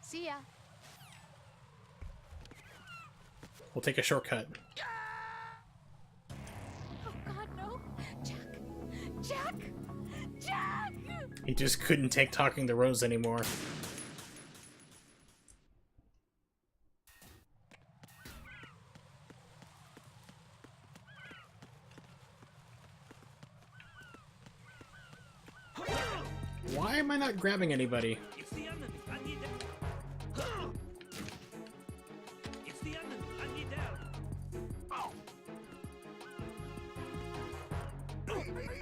See ya. We'll take a shortcut. Oh God, no! Jack! Jack! Jack! He just couldn't take talking to Rose anymore. Why am I not grabbing anybody? It's the enemy. I need help. It's the enemy. I need help. Oh. Communications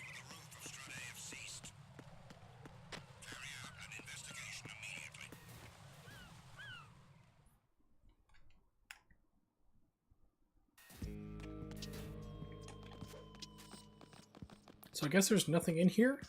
with the roof of Strata have ceased. Carry out an investigation immediately. So I guess there's nothing in here?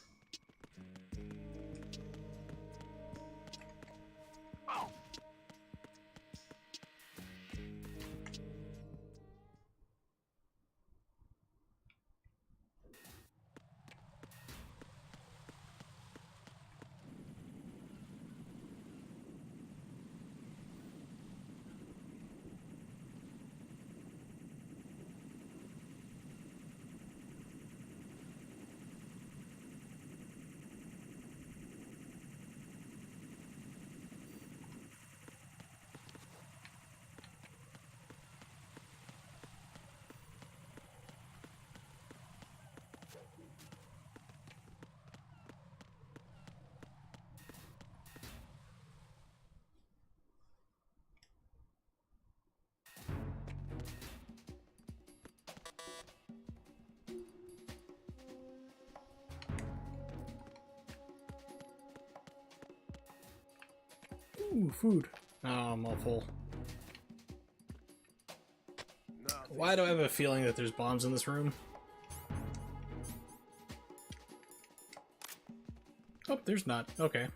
Ooh, food. Oh, I'm all full. Why do I have a feeling that there's bombs in this room? Oh, there's not. Okay.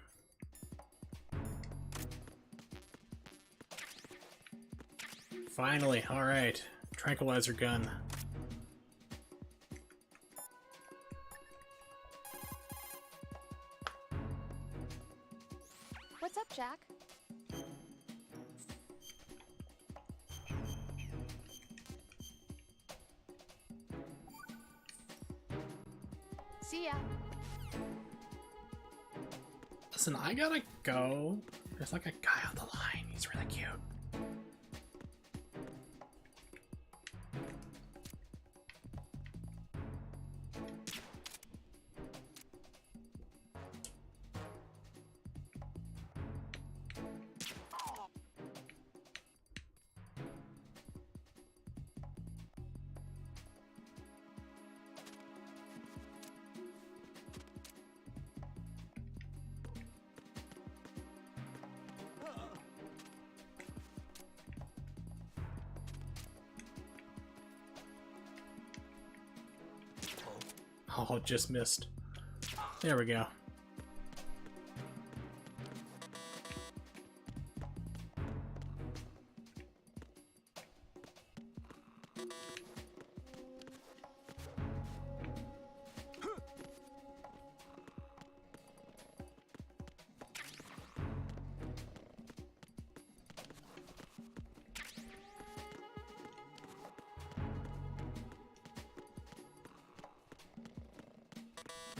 Finally, alright. Tranquilizer gun. What's up, Jack? See ya. Listen, I gotta go. There's like a guy on the line. He's really cute. Oh, just missed. There we go.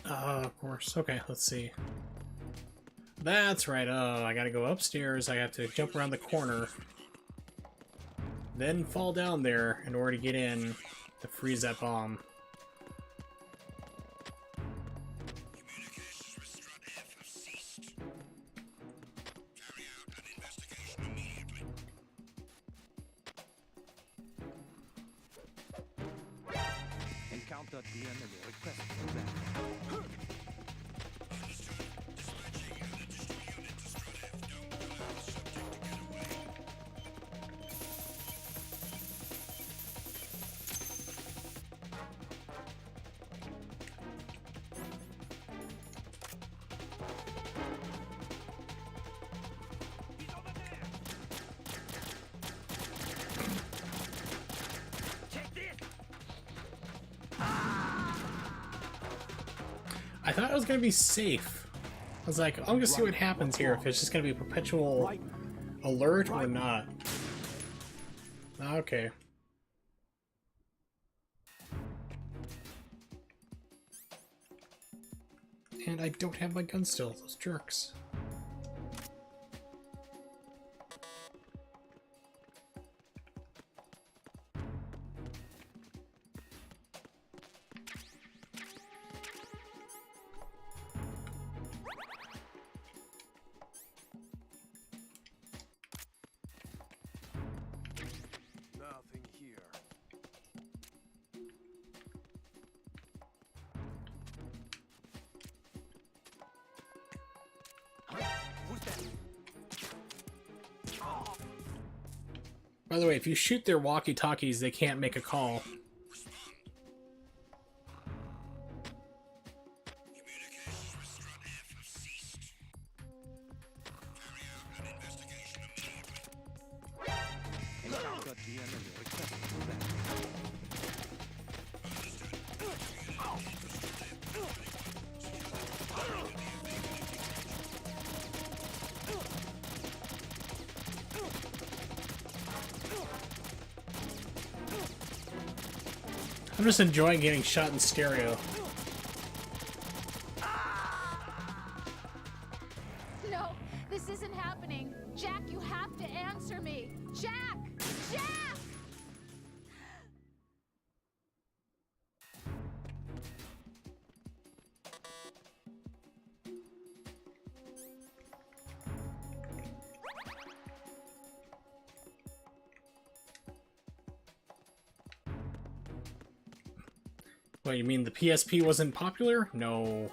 Of course. Okay, let's see. That's right. Oh, I gotta go upstairs. I have to jump around the corner. Then fall down there in order to get in to freeze that bomb. Communications with Strut F have ceased. Carry out an investigation immediately. Encounter the enemy. Request feedback. Understood. Dispatching an additional unit to Strut F. Don't allow the subject to get away. He's over there! Check this! I thought it was gonna be safe. I was like, I'm gonna see what happens here, if it's just gonna be a perpetual alert or not. Okay. And I don't have my gun still, those jerks. Nothing here. Who's that? By the way, if you shoot their walkie-talkies, they can't make a call. Communications with Strut F have ceased. Carry out an investigation immediately. Encounter the enemy. Request feedback. I'm just enjoying getting shot in stereo. No, this isn't happening. Jack, you have to answer me. Jack! Jack! What, you mean the PSP wasn't popular? No.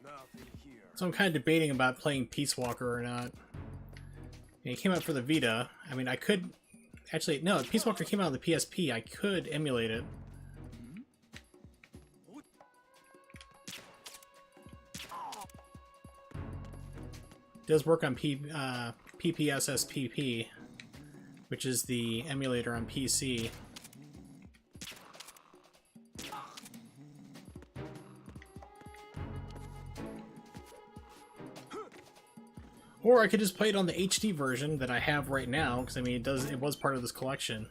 Nothing here. So I'm kind of debating about playing Peace Walker or not. It came out for the Vita. I mean, I could... Actually, no, Peace Walker came out on the PSP. I could emulate it. It does work on PPSSPP, which is the emulator on PC. Or I could just play it on the HD version that I have right now, because I mean it was part of this collection.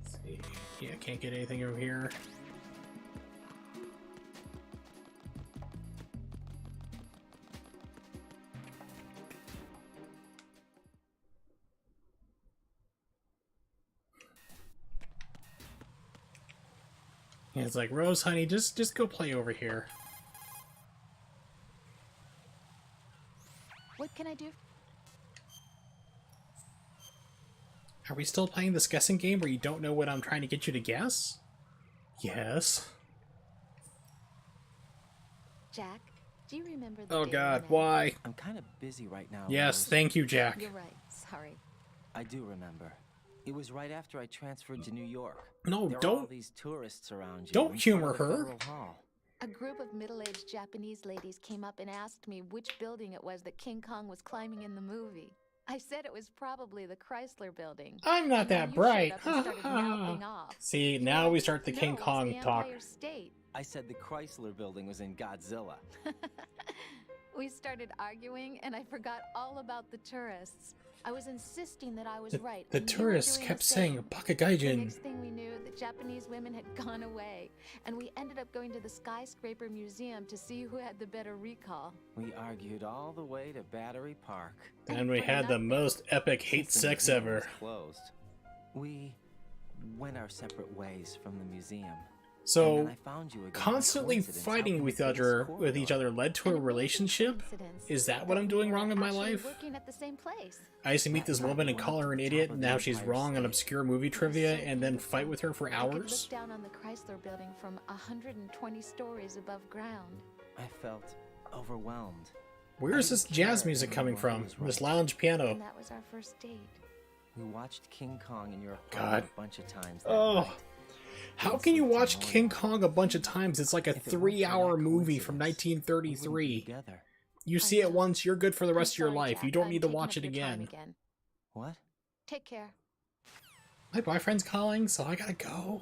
Let's see. Yeah, can't get anything over here. And it's like, Rose, honey, just go play over here. What can I do? Are we still playing this guessing game where you don't know what I'm trying to get you to guess? Yes. Jack? Do you remember the Oh day God, we met? why? I'm kind of busy right now. Yes, Rose. thank you, Jack. You're right. Sorry. I do remember. It was right after I transferred to New York. No, there were don't- all these tourists around you. don't in front humor of the her. Federal Hall. A group of middle-aged Japanese ladies came up and asked me which building it was that King Kong was climbing in the movie. I said it was probably the Chrysler building. I'm not And then that you bright. showed up and started mouthing off. See, now we start the No, King it's Kong the talk. Empire State. I said the Chrysler building was in Godzilla. We started arguing, and I forgot all about the tourists. I was insisting that I was right. The and you were tourists doing kept the saying same. The Bakagaijin. next thing we knew, the Japanese women had gone away, and we ended up going to the Skyscraper Museum to see who had the better recall. We argued all the way to Battery Park. And we had the most epic hate Since the sex museum ever. was closed. We went our separate ways from the museum. And So, then I found you again by constantly coincidence fighting out with in each other led to a relationship? Is that what I'm doing wrong in my Actually life? working at the same place. I used to meet this woman and call her an idiot, and now she's wrong on obscure movie trivia, and then fight with her for I could hours? look down on the Chrysler building from 120 stories above ground. I felt overwhelmed. Where is this jazz music coming from? This lounge piano. And that was our first date. We watched King Kong in your God. apartment a bunch of times. That Oh. night. How can you watch King Kong a bunch of times? It's like a 3-hour movie from We wouldn't be 1933. together. You see it once, you're good for the I'm rest of your sorry, life. Jack. You don't I'm need to taking watch up it your time again. What? Take care. My boyfriend's calling, so I gotta go.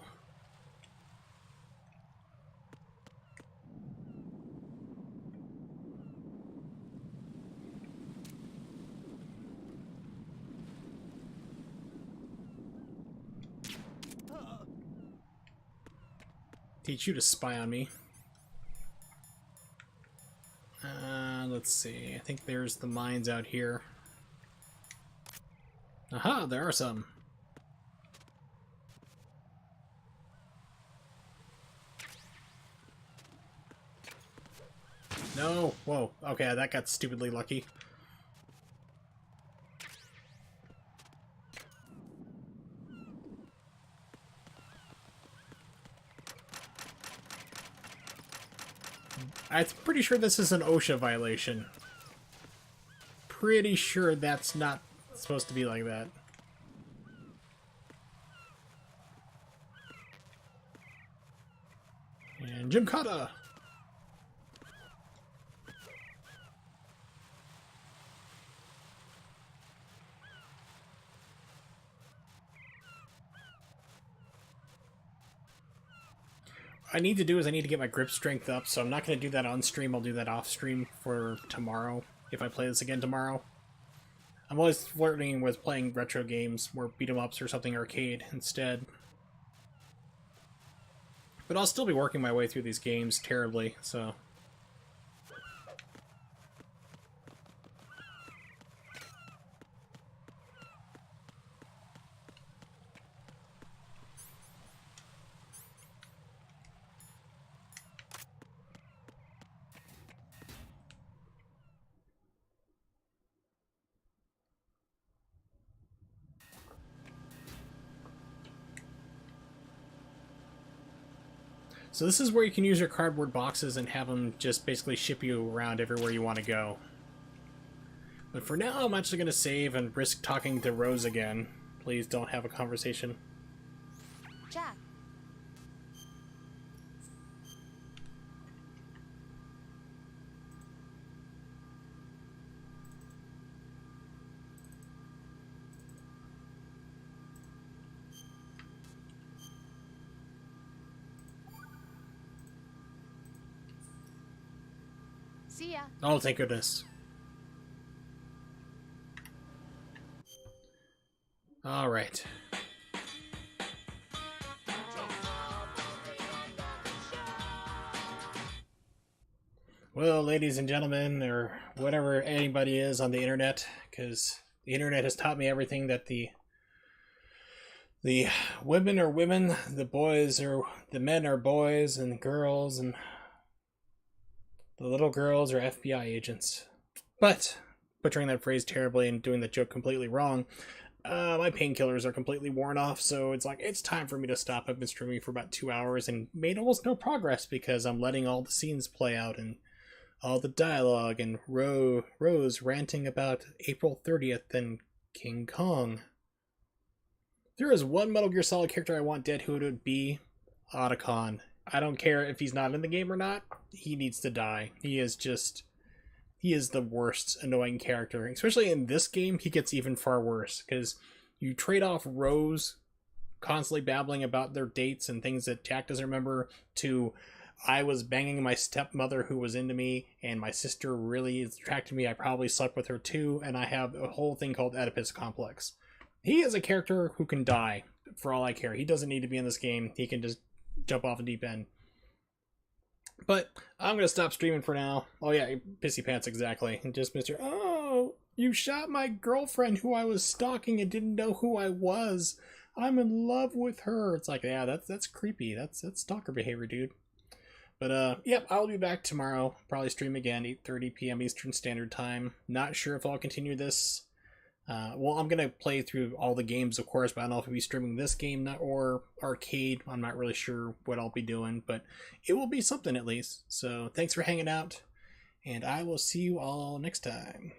Teach you to spy on me. Let's see. I think there's the mines out here. Aha, there are some. No! Whoa. Okay, that got stupidly lucky. I'm pretty sure this is an OSHA violation. Pretty sure that's not supposed to be like that. And Gymkhana! I need to do is I need to get my grip strength up, so I'm not going to do that on stream. I'll do that off stream for tomorrow, if I play this again tomorrow. I'm always flirting with playing retro games, more beat-em-ups or something arcade instead. But I'll still be working my way through these games terribly, so... So this is where you can use your cardboard boxes and have them just basically ship you around everywhere you want to go. But for now, I'm actually going to save and risk talking to Rose again. Please don't have a conversation. Jack. See ya. Oh, thank goodness. Alright. Well, ladies and gentlemen, or whatever anybody is on the internet, because the internet has taught me everything that the women are women, the men are boys, and the girls and the little girls are FBI agents. But, butchering that phrase terribly and doing that joke completely wrong, my painkillers are completely worn off, so it's like, it's time for me to stop. I've been streaming for about 2 hours and made almost no progress because I'm letting all the scenes play out and all the dialogue and Rose ranting about April 30th and King Kong. There is one Metal Gear Solid character I want dead. Who would it be? Otacon. I don't care if he's not in the game or not. He needs to die. He is the worst annoying character. Especially in this game, he gets even far worse. Because you trade off Rose constantly babbling about their dates and things that Jack doesn't remember to I was banging my stepmother who was into me, and my sister really attracted me. I probably slept with her too, and I have a whole thing called Oedipus complex. He is a character who can die for all I care. He doesn't need to be in this game. He can just jump off a deep end. But I'm going to stop streaming for now. Oh yeah, pissy pants, exactly. And just Mr. Oh, you shot my girlfriend who I was stalking and didn't know who I was. I'm in love with her. It's like, yeah, that's creepy. That's stalker behavior, dude. But yep, I'll be back tomorrow. Probably stream again, 8:30 p.m. Eastern Standard Time. Not sure if I'll continue this. Well, I'm going to play through all the games, of course, but I don't know if I'll be streaming this game or arcade. I'm not really sure what I'll be doing, but it will be something at least. So thanks for hanging out, and I will see you all next time.